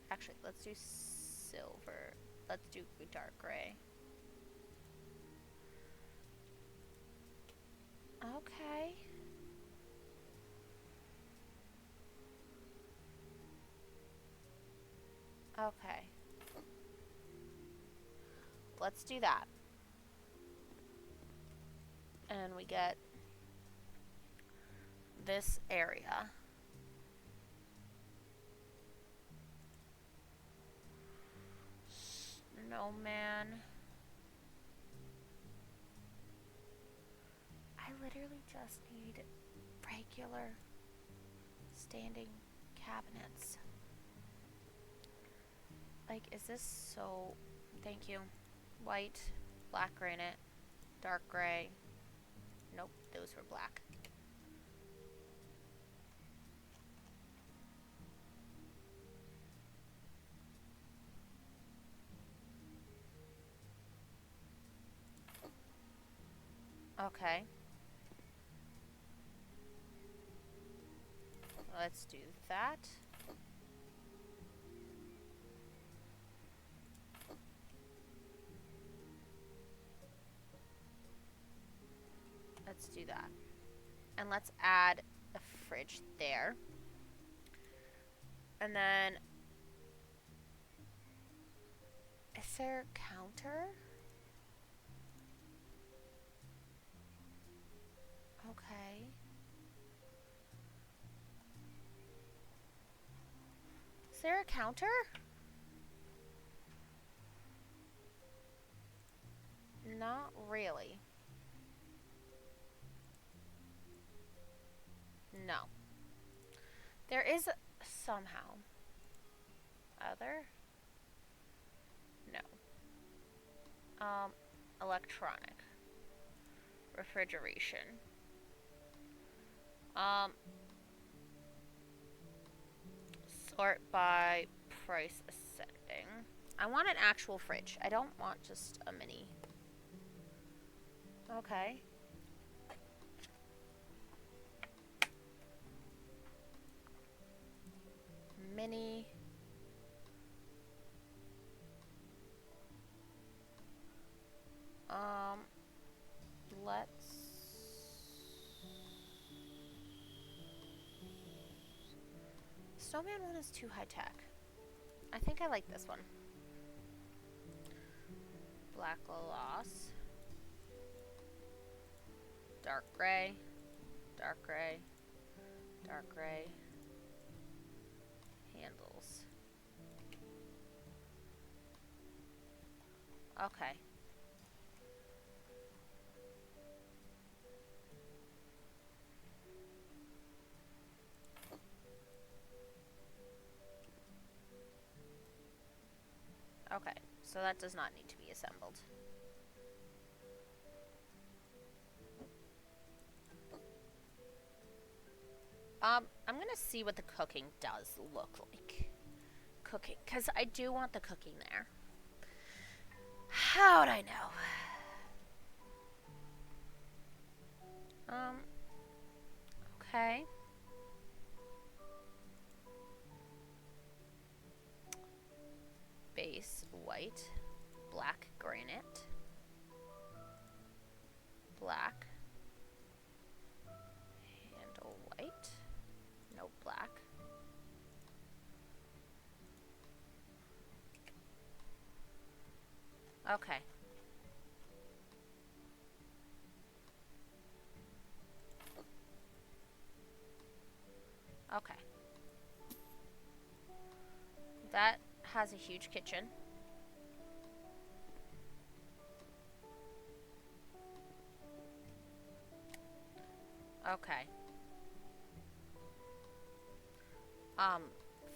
S1: Actually, let's do silver. Let's do dark gray. Okay. Okay. Let's do that. And we get this area. Snowman. I literally just need regular standing cabinets. Like, is this so... Thank you. White, black granite, dark gray. Nope, those were black. Okay. Let's do that. Let's do that. And let's add a fridge there. And then... Is there a counter? Okay. Is there a counter? Not really. No. There is somehow. Other? No. Electronic. Refrigeration. Sort by price ascending. I want an actual fridge. I don't want just a mini. Okay. Mini. let's... Snowman one is too high tech. I think I like this one. Black gloss. Dark gray. Dark gray. Dark gray. Handles. Okay. Okay, so that does not need to be assembled. I'm gonna see what the cooking does look like. Cooking, because I do want the cooking there. How'd I know? Okay. Base white, black granite, black, handle white, no black. Okay. Okay. That has a huge kitchen. Okay.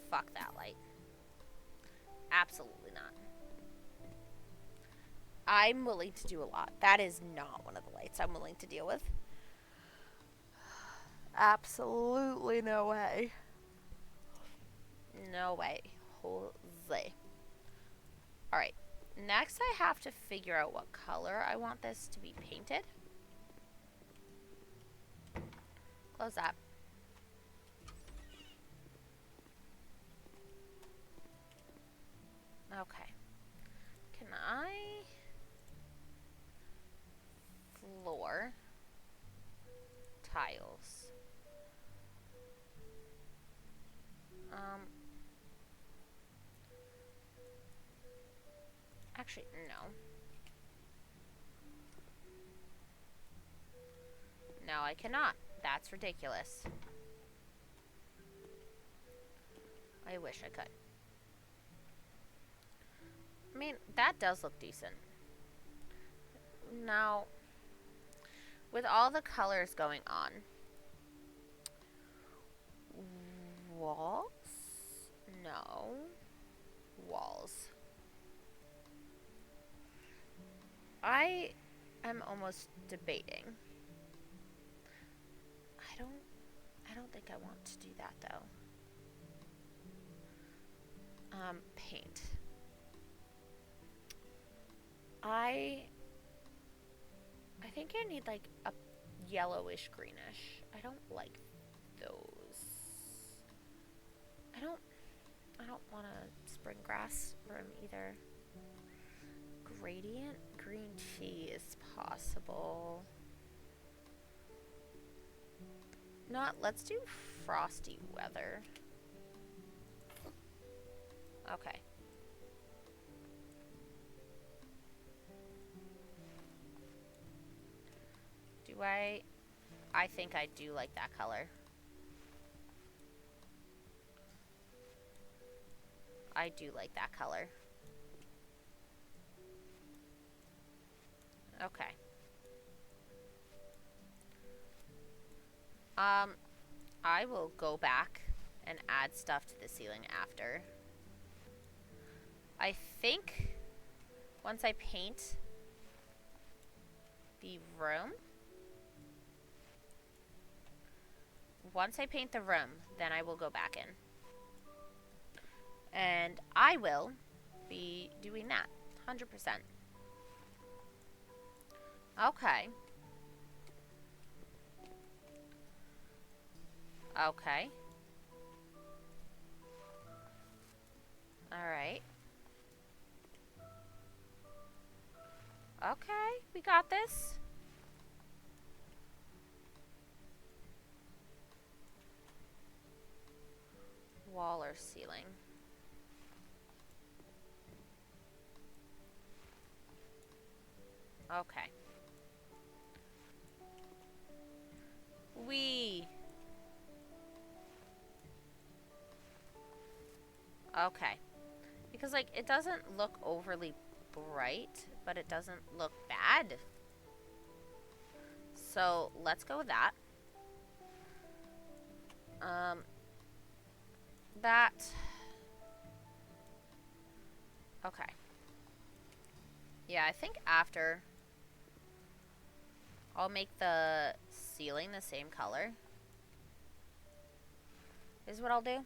S1: Fuck that light. Absolutely not. I'm willing to do a lot. That is not one of the lights I'm willing to deal with. Absolutely no way. No way. Jose. Alright. Next I have to figure out what color I want this to be painted. Close that. Okay. Can I... floor... tiles. Actually, no. No, I cannot. That's ridiculous. I wish I could. I mean, that does look decent. Now, with all the colors going on, walls? No. Walls. I am almost debating. I don't think I want to do that though. Paint. I think I need like a yellowish greenish. I don't like those. I don't want a spring grass room either. Gradient green tea is possible. Not, let's do frosty weather. Okay. Do I think I do like that color. I do like that color. Okay. I will go back and add stuff to the ceiling after. I think once I paint the room, then I will go back in. And I will be doing that, 100%. Okay. Okay. Alright. Okay, we got this. wall or ceiling? Okay. Okay. Because, like, it doesn't look overly bright, but it doesn't look bad. So, let's go with that. That. Okay. Yeah, I think after I'll make the ceiling the same color. Is what I'll do.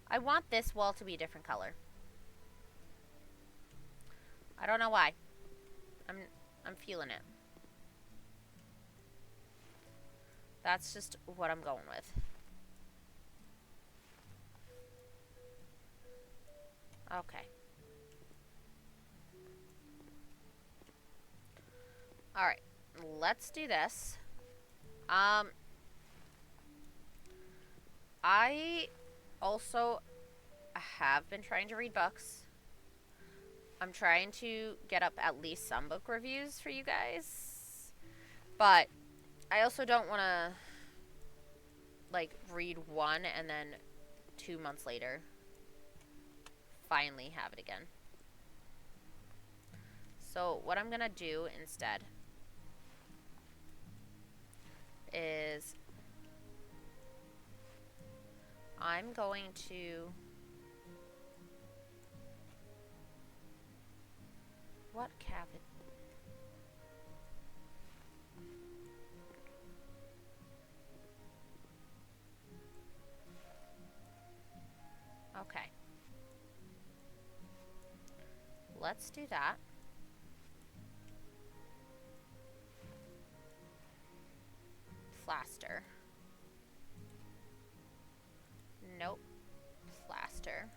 S1: I want this wall to be a different color. I don't know why. I'm feeling it. That's just what I'm going with. Okay. Alright. Let's do this. I also have been trying to read books. I'm trying to get up at least some book reviews for you guys. But I also don't want to, like, read one and then 2 months later finally have it again. So what I'm going to do instead is I'm going to... What cavity? Okay. Let's do that. Plaster. Nope. Plaster.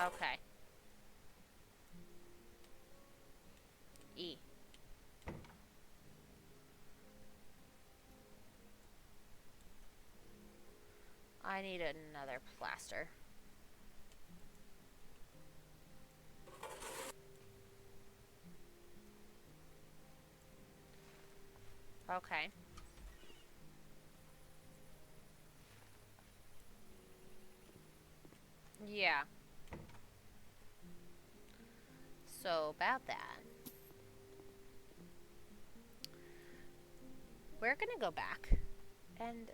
S1: Okay. E. I need another plaster. Okay. Yeah. So, about that. We're gonna go back. And,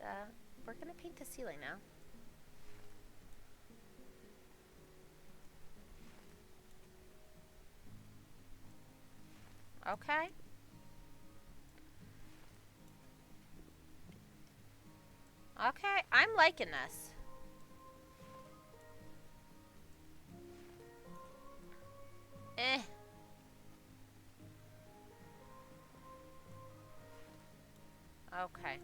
S1: we're gonna paint the ceiling now. Okay. Okay, I'm liking this. Eh. Okay.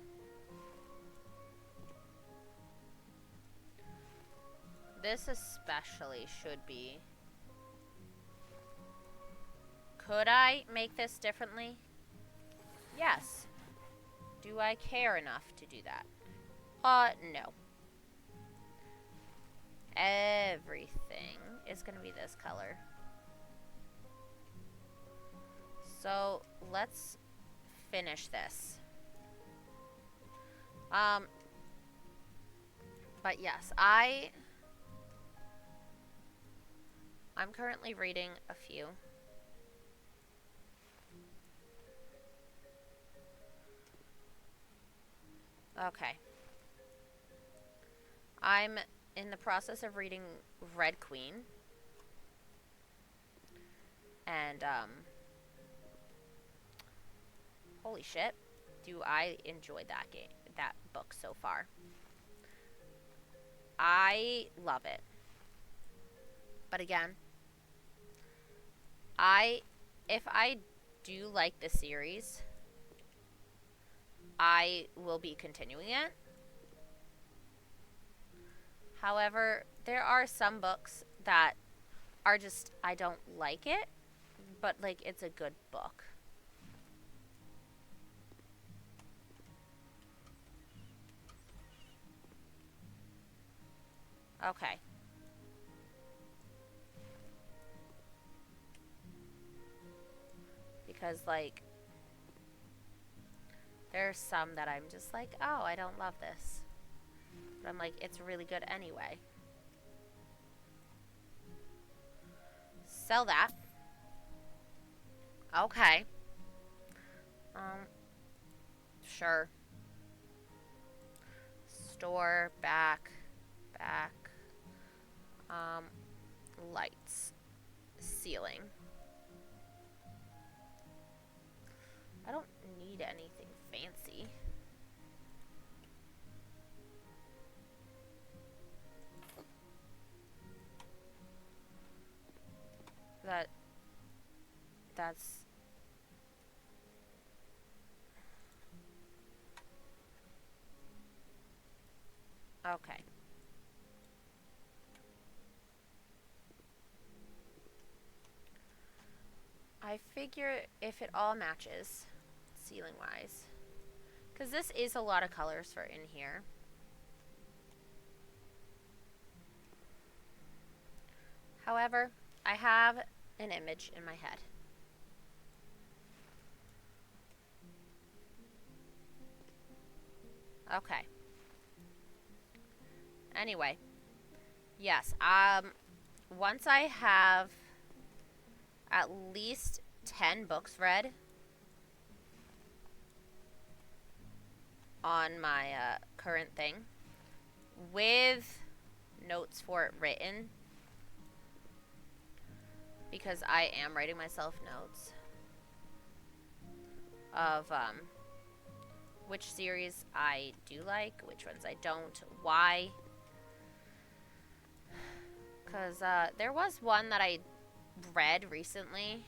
S1: This especially should be... Could I make this differently? Yes. Do I care enough to do that? No. Everything is gonna be this color. So, let's finish this. But yes, I'm currently reading a few. Okay. I'm in the process of reading Red Queen. And, holy shit. Do I enjoy that book so far. I love it. But again, if I do like the series, I will be continuing it. However, there are some books that are just, I don't like it, but like it's a good book. Okay. Because like there's some that I'm just like, oh, I don't love this. But I'm like, it's really good anyway. Sell that. Okay. Um, sure. Store, back, back. Um, lights. Ceiling. I don't need anything fancy. That's okay. I figure if it all matches ceiling wise, because this is a lot of colors for in here. However, I have an image in my head. Okay. Anyway, yes. Once I have at least 10 books read on my current thing with notes for it written, because I am writing myself notes of which series I do like, which ones I don't, why. Because there was one that I read recently,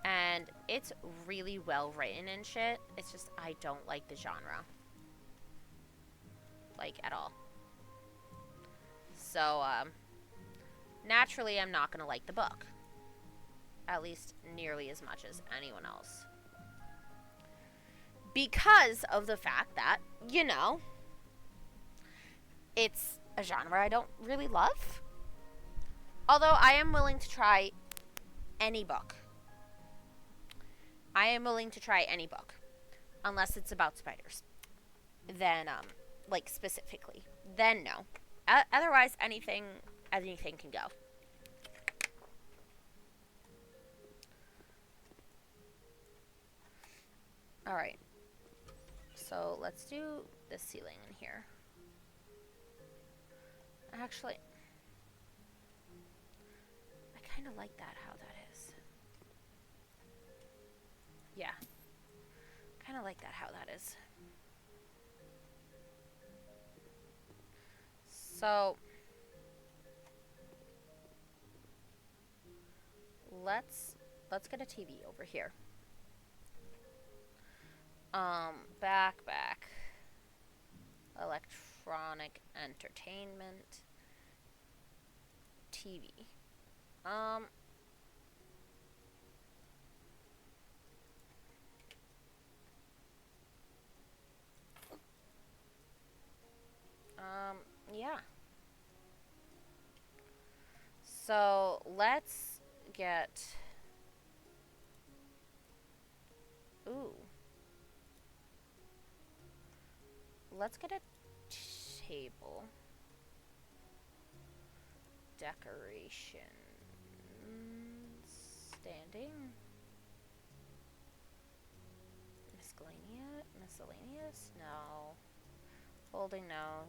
S1: and it's really well written and shit. It's just I don't like the genre. Like, at all. So, naturally I'm not going to like the book. At least nearly as much as anyone else. Because of the fact that, you know, it's a genre I don't really love. Although I am willing to try any book. I am willing to try any book. Unless it's about spiders. Then, like, specifically. Then, no. Otherwise, anything can go. Alright. So, let's do the ceiling in here. Actually, I kind of like that, how that is. Yeah. Kind of like that, how that is. So, let's get a TV over here. Back. Electronic entertainment. TV. Yeah. So, let's get... Ooh. Let's get a table. Decoration. Standing. Miscellaneous? No. Folding? No.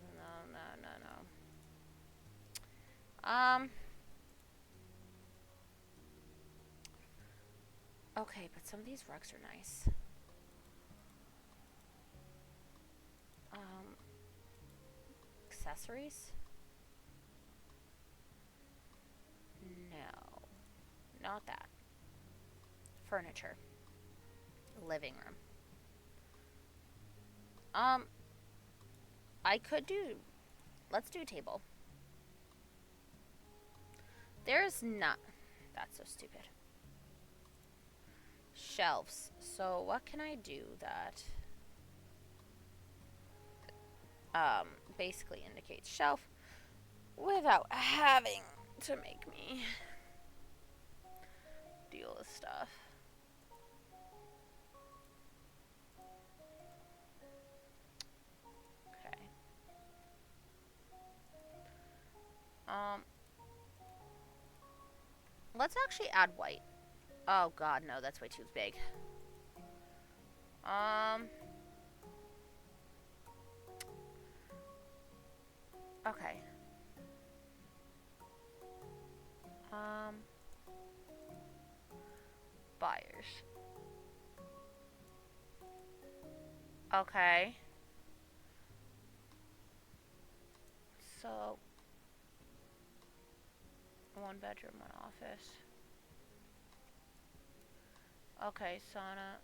S1: Okay, but some of these rugs are nice. Accessories? No. Not that. Furniture. Living room. Um, I could do. Let's do table. There's not. That's so stupid. Shelves. So what can I do that basically indicates shelf without having to make me deal with stuff? Okay. Let's actually add white. Oh god, no, that's way too big. Okay. Buyers. Okay. So, 1 bedroom, 1 office. Okay, sauna.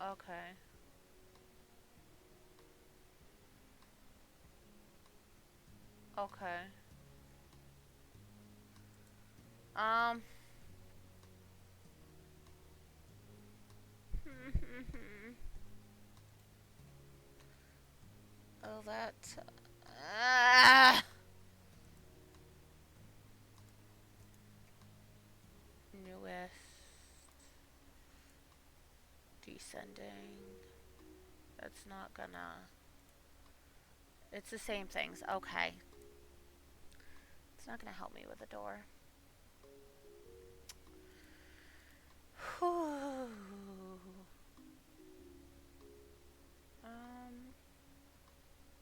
S1: Okay. Okay. Um. Oh, that. Ah! Newest. Descending. That's not gonna. It's the same things. Okay. It's not gonna help me with the door. Whew.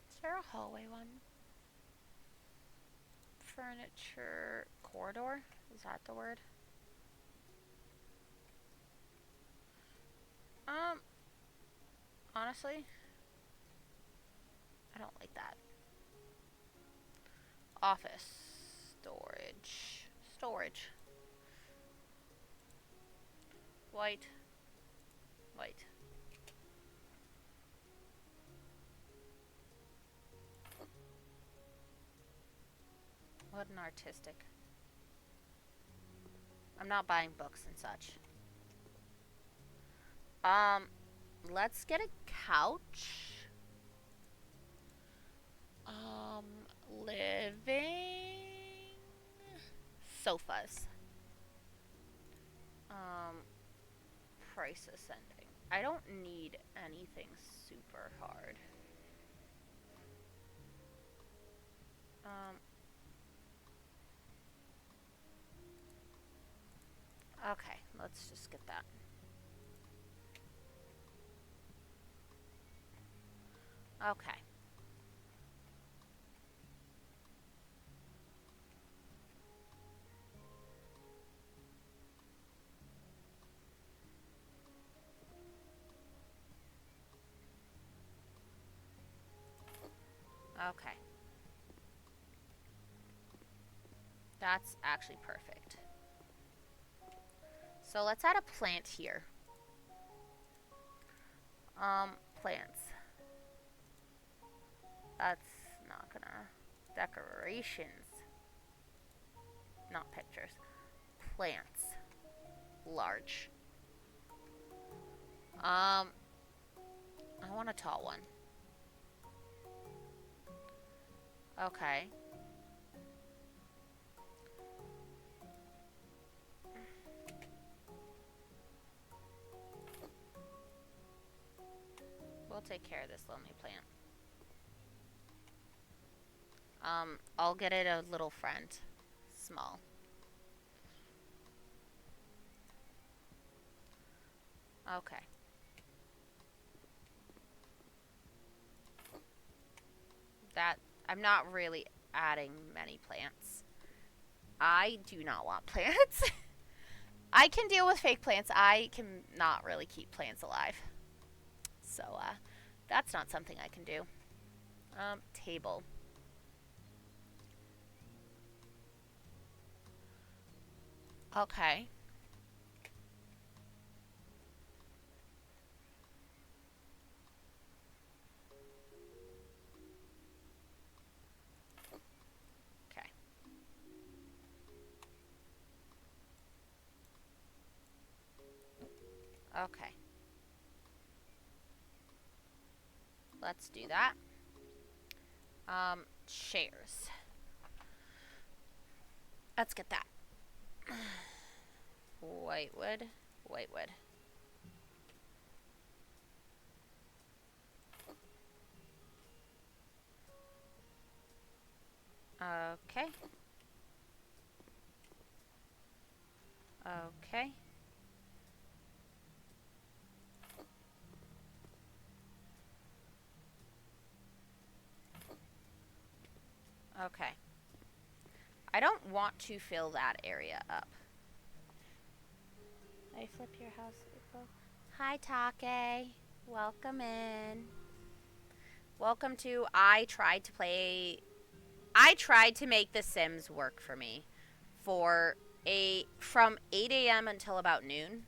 S1: Is there a hallway one? Furniture corridor? Is that the word? Honestly, I don't like that. Office. Storage. Storage. White. White. What an artistic. I'm not buying books and such. Let's get a couch. Living sofas. Price ascending. I don't need anything super hard. Okay, let's just get that. Okay. Okay. That's actually perfect. So let's add a plant here. Plants. That's not gonna... Decorations. Not pictures. Plants. Large. I want a tall one. Okay. We'll take care of this lonely plant. I'll get it a little friend. Small. Okay. That, I'm not really adding many plants. I do not want plants. I can deal with fake plants. I can not really keep plants alive. So, that's not something I can do. Table. Okay. Okay. Let's do that. Chairs. Let's get that. Whitewood. Whitewood. Okay. Okay. Okay. I don't want to fill that area up. I flip your house, people. Hi, Take. Welcome in. Welcome to I tried to make The Sims work for me for from 8 a.m. until about noon.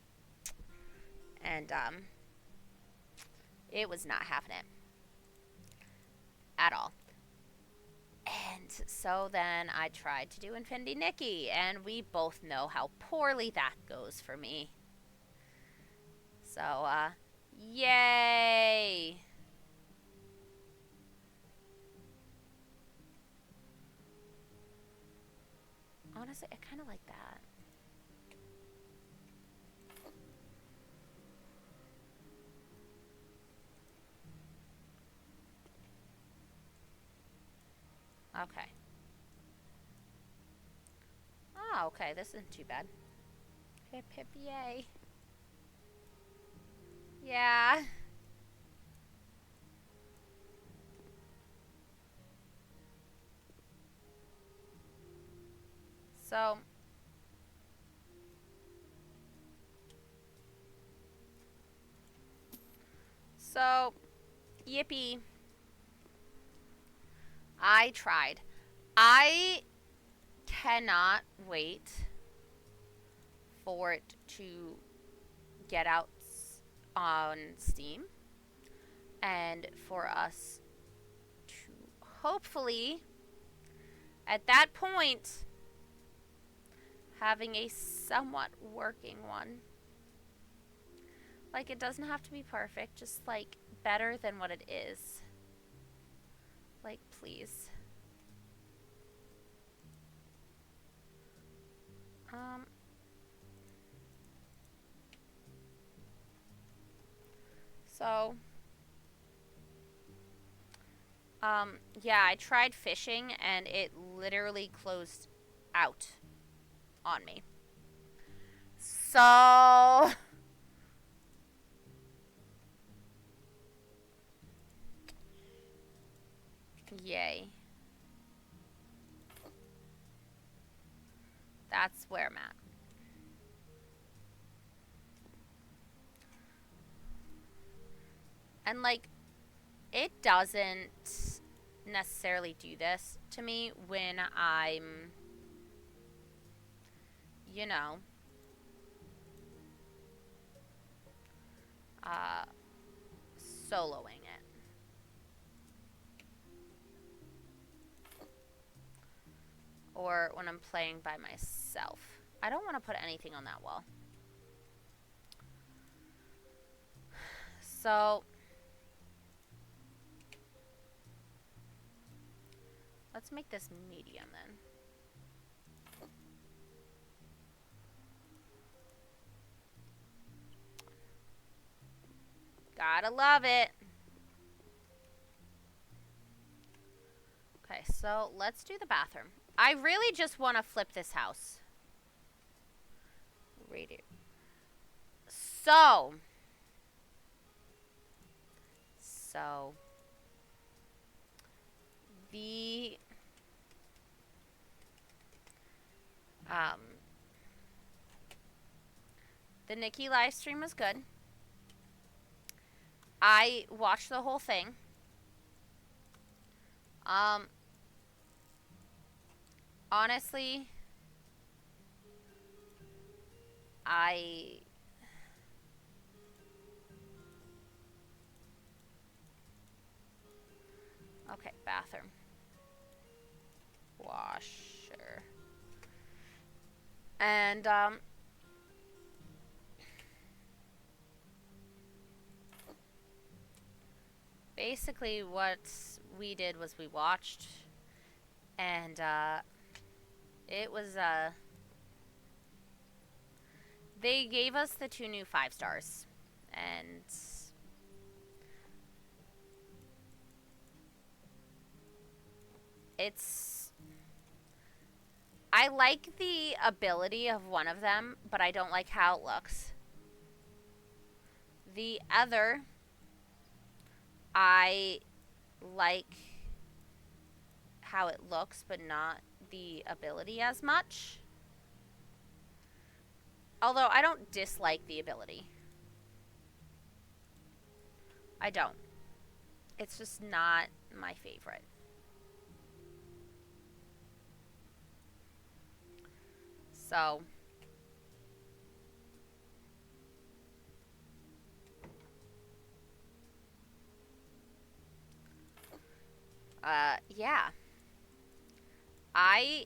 S1: And it was not having it at all. And so then I tried to do Infinity Nikki, and we both know how poorly that goes for me. So, yay! Honestly, I kind of like that. Okay. Oh, okay, this isn't too bad. Hip, hip, yay. Yeah. So, yippee. I tried. I cannot wait for it to get out on Steam and for us to hopefully at that point having a somewhat working one. Like, it doesn't have to be perfect, just like better than what it is. Like, please. So yeah, I tried fishing and it literally closed out on me. So yay. That's where I'm at. And like, it doesn't necessarily do this to me when I'm, you know, uh, soloing it. Or when I'm playing by myself. I don't want to put anything on that wall. So, let's make this medium then. Gotta love it. Okay, so let's do the bathroom. I really just want to flip this house. Radiator. So, the um the Nikki live stream was good. I watched the whole thing. Honestly, okay, bathroom. Washer. And basically what we did was we watched, and it was they gave us the 2 new 5 stars, and it's I like the ability of one of them, but I don't like how it looks. The other, I like how it looks, but not the ability as much. Although I don't dislike the ability. I don't. It's just not my favorite. So, yeah. I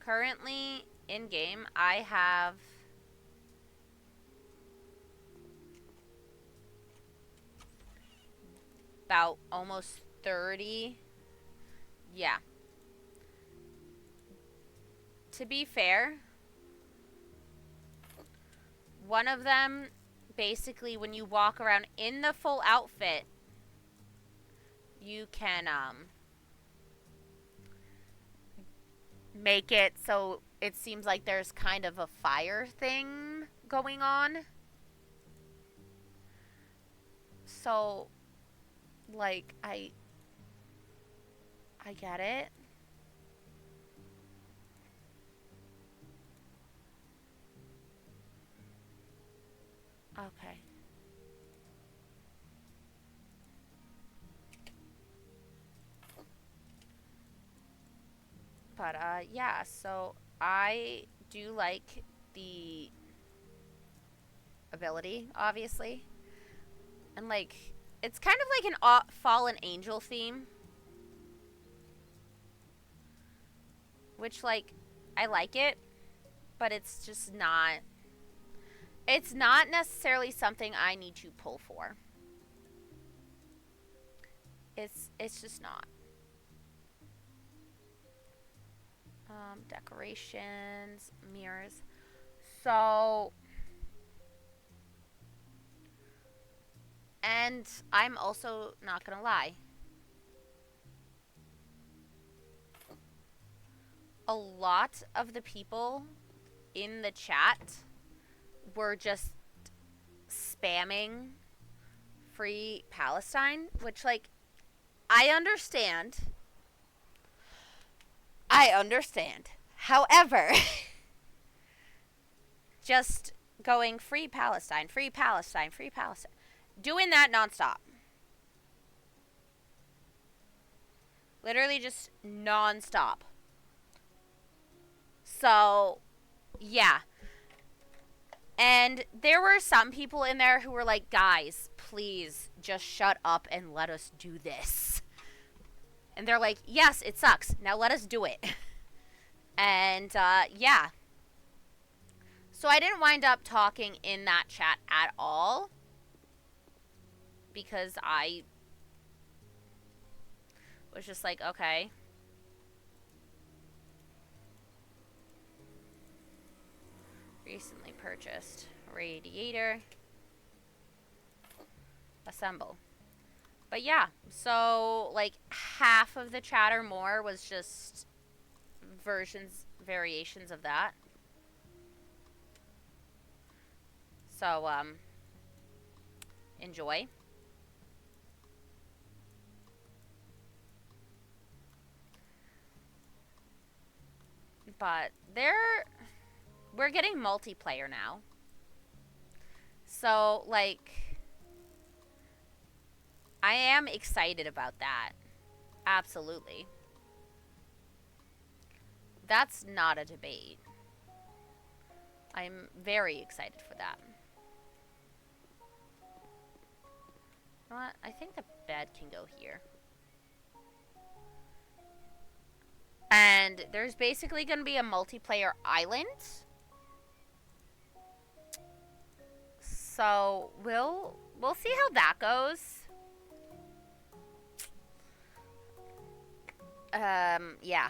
S1: currently in game, I have about almost 30. Yeah. To be fair, one of them, basically, when you walk around in the full outfit, you can make it so it seems like there's kind of a fire thing going on. So, like, I get it. Okay. But yeah, so I do like the ability, obviously. And like it's kind of like an fallen angel theme, which like I like it, but it's not necessarily something I need to pull for. It's just not. Decorations, mirrors. So, and I'm also not gonna lie. A lot of the people in the chat were just spamming free Palestine, which, like, I understand. I understand. However, just going free Palestine, free Palestine, free Palestine. Doing that nonstop. Literally just nonstop. So, yeah. And there were some people in there who were like, guys, please just shut up and let us do this. And they're like, yes, it sucks. Now let us do it. And, yeah. So I didn't wind up talking in that chat at all. Because I was just like, okay. Recently purchased radiator. Assemble. But yeah, so like half of the chat or more was just variations of that. So, enjoy. But we're getting multiplayer now. So, like, I am excited about that. Absolutely. That's not a debate. I'm very excited for that. You know what? I think the bed can go here. And there's basically going to be a multiplayer island. So we'll we'll see how that goes. Yeah.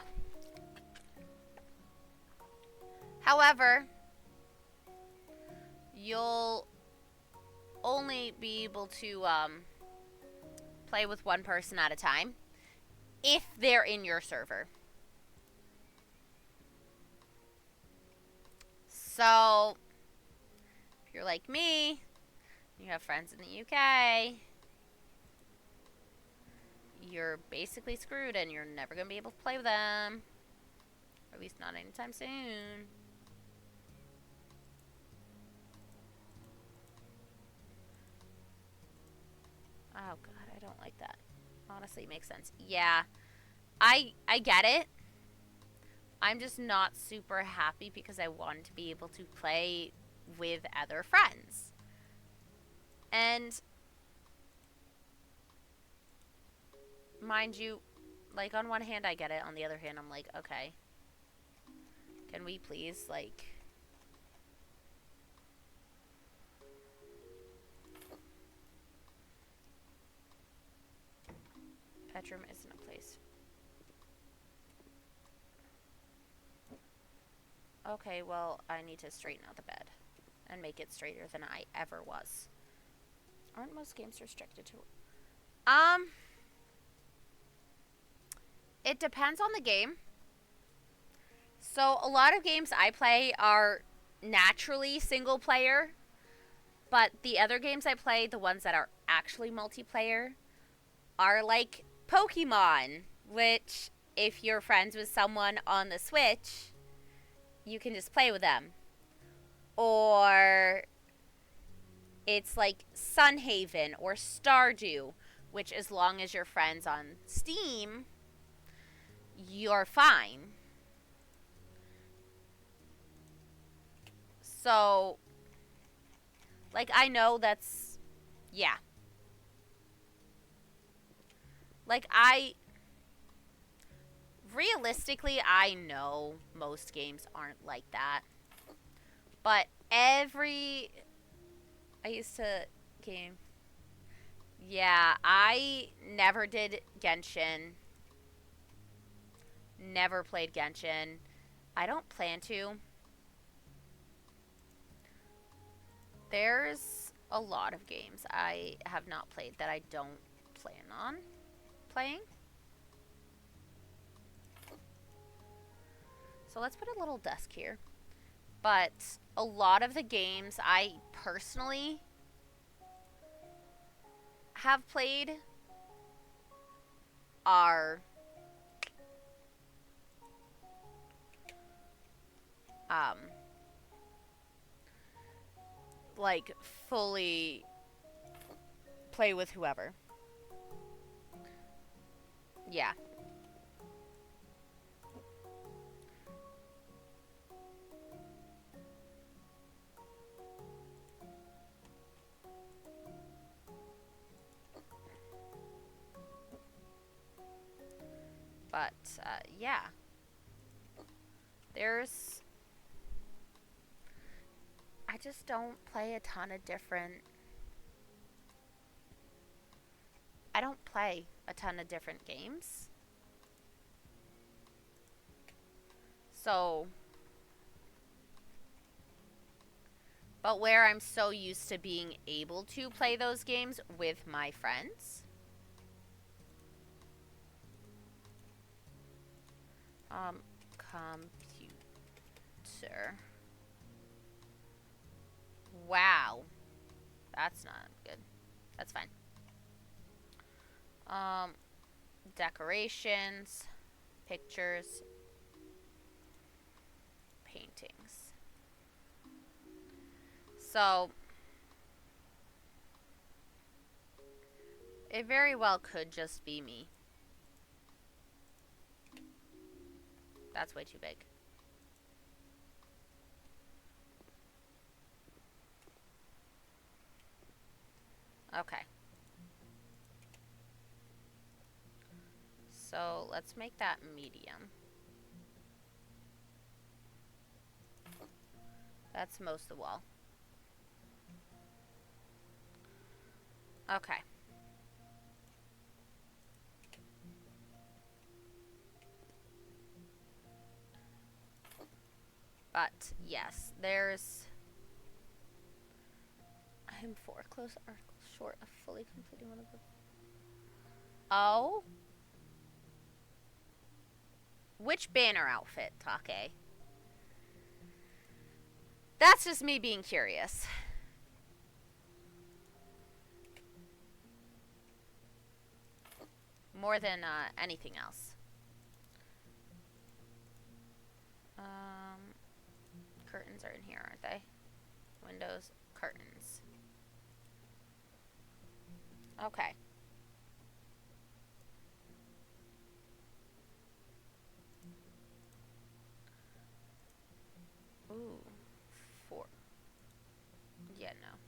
S1: However, you'll only be able to play with one person at a time if they're in your server. So, if you're like me, you have friends in the UK, you're basically screwed and you're never going to be able to play with them. Or at least not anytime soon. Oh god, I don't like that. Honestly, it makes sense. Yeah, I get it. I'm just not super happy because I want to be able to play with other friends. And mind you, like, on one hand I get it, on the other hand I'm like, okay, can we please, like, bedroom isn't a place. Okay, well, I need to straighten out the bed and make it straighter than I ever was. Aren't most games restricted to... It depends on the game. So, a lot of games I play are naturally single player, but the other games I play, the ones that are actually multiplayer, are like Pokemon, which, if you're friends with someone on the Switch, you can just play with them. Or it's like Sunhaven or Stardew, which, as long as you're friends on Steam, you're fine. So, like, I know that's... Yeah. Like, realistically, I know most games aren't like that. But I used to game... Yeah, I never did Genshin. Never played Genshin. I don't plan to. There's a lot of games I have not played that I don't plan on playing. So let's put a little desk here. But a lot of the games I personally have played are like fully play with whoever. Yeah. But, yeah. I just don't play a ton of different... I don't play a ton of different games. So... But where I'm so used to being able to play those games with my friends... computer. Wow. That's not good. That's fine. Decorations, pictures, paintings. So, it very well could just be me. That's way too big. Okay. So, let's make that medium. That's most of the wall. Okay. But yes, there's. I'm 4 close articles short of fully completing one of the. Oh, which banner outfit, Take? That's just me being curious. More than anything else. Um, curtains are in here, aren't they? Windows, curtains. Okay. Ooh, 4. Yeah, no.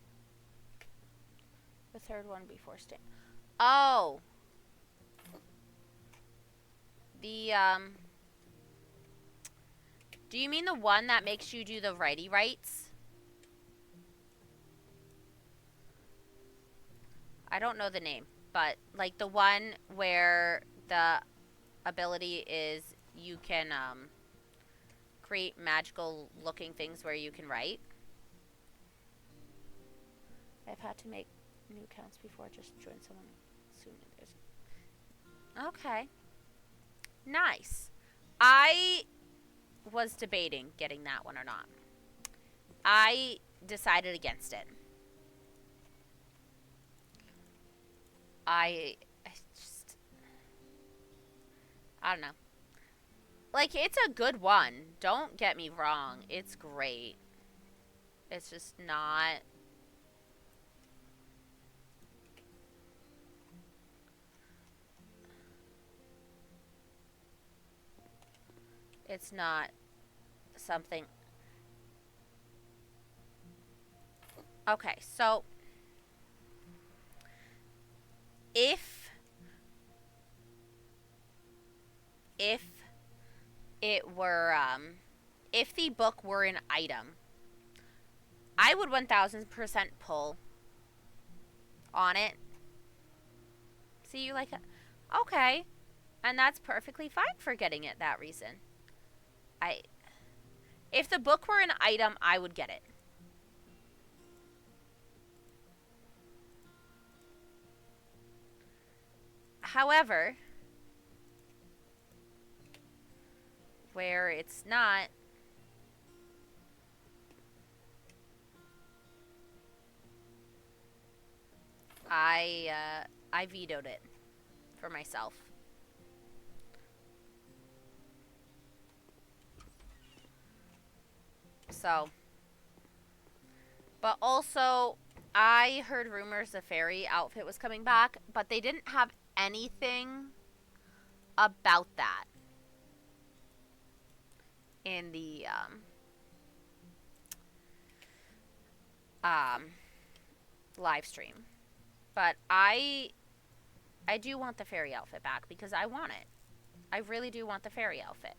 S1: The third one before stand. Oh, the. Do you mean the one that makes you do the righty rights? I don't know the name, but like the one where the ability is you can create magical looking things where you can write. I've had to make new accounts before. Just join someone. Assuming there's. Okay. Nice. I was debating getting that one or not. I decided against it. I just. I don't know. Like, it's a good one. Don't get me wrong. It's great. It's just not. It's not something. Okay, so if if it were if the book were an item, I would 1000% pull on it. See, you like it? Okay, and that's perfectly fine for getting it that reason. I If the book were an item, I would get it. However, where it's not, I vetoed it for myself. So, but also I heard rumors the fairy outfit was coming back, but they didn't have anything about that in the um live stream. But I do want the fairy outfit back because I want it. I really do want the fairy outfit.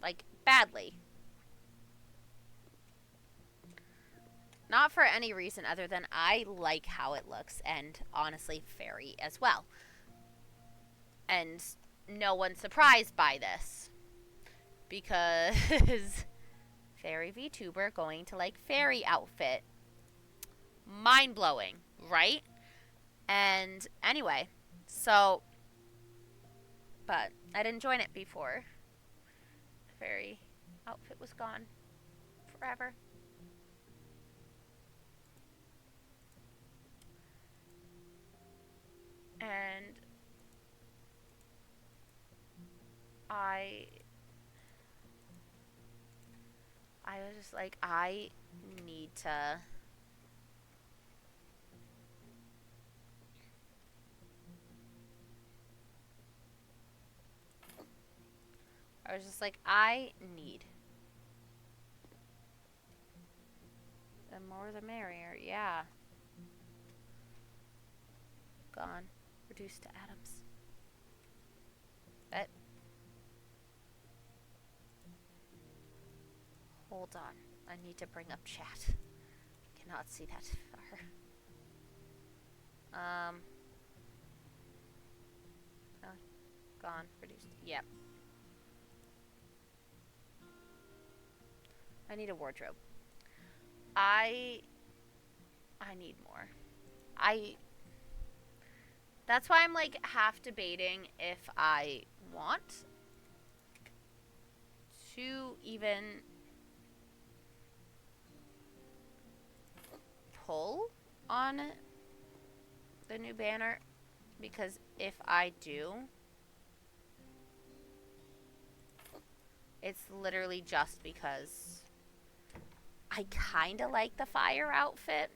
S1: Like, badly. Not for any reason other than I like how it looks, and honestly, fairy as well. And no one's surprised by this. Because fairy VTuber going to like fairy outfit. Mind blowing, right? And anyway, so, but I didn't join it before. Fairy outfit was gone forever. And I was just like, I need to. I was just like, I need. The more the merrier, yeah. Gone. Reduced to atoms. But. Hold on. I need to bring up chat. Cannot see that far. Um, oh, gone. Reduced. Yep. I need a wardrobe. I need more. I That's why I'm like half debating if I want to even pull on the new banner, because if I do, it's literally just because I kind of like the fire outfit.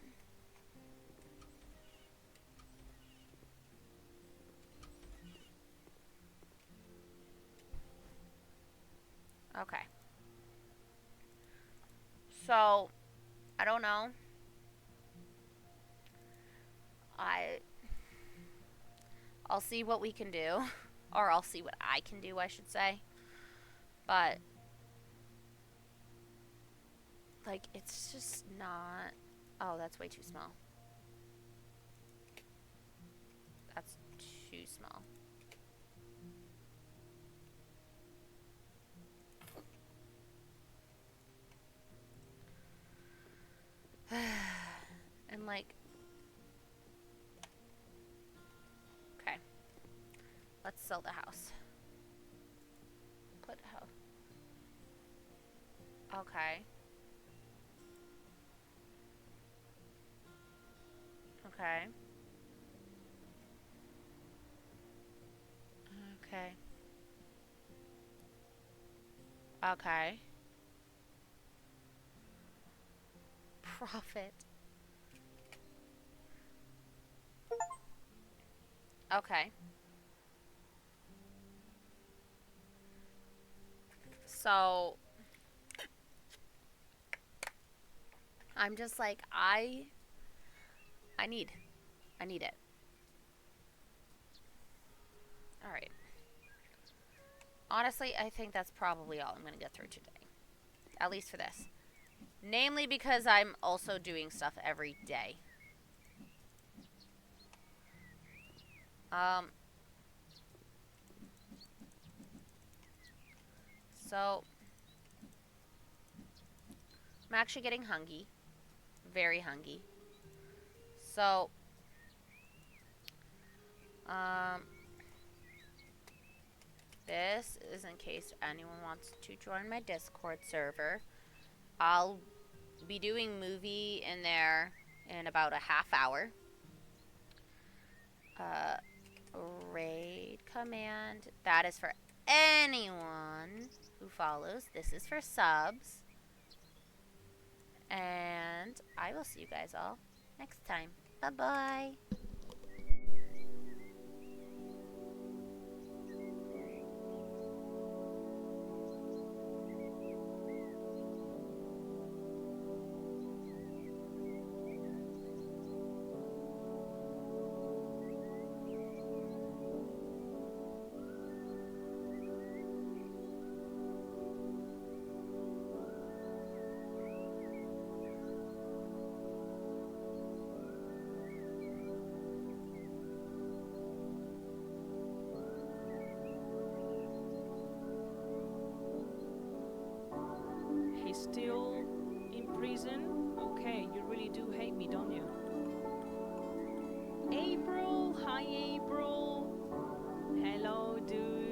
S1: Okay. So, I don't know. I I'll see what we can do, or I'll see what I can do, I should say. But like it's just not. Oh, that's way too small. That's too small. And like, okay, let's sell the house. Put house. Okay. Okay. Okay. Okay. Profit. Okay. So I'm just like I need I need it. All right. Honestly, I think that's probably all I'm going to get through today. At least for this. Namely because I'm also doing stuff every day. Um so I'm actually getting hungry. Very hungry. So um this is in case anyone wants to join my Discord server. I'll be doing movie in there in about a half hour. Uh, raid command. That is for anyone who follows. This is for subs. And I will see you guys all next time. Bye bye.
S2: He's still in prison? Okay, you really do hate me, don't you? April? Hi, April. Hello, dude.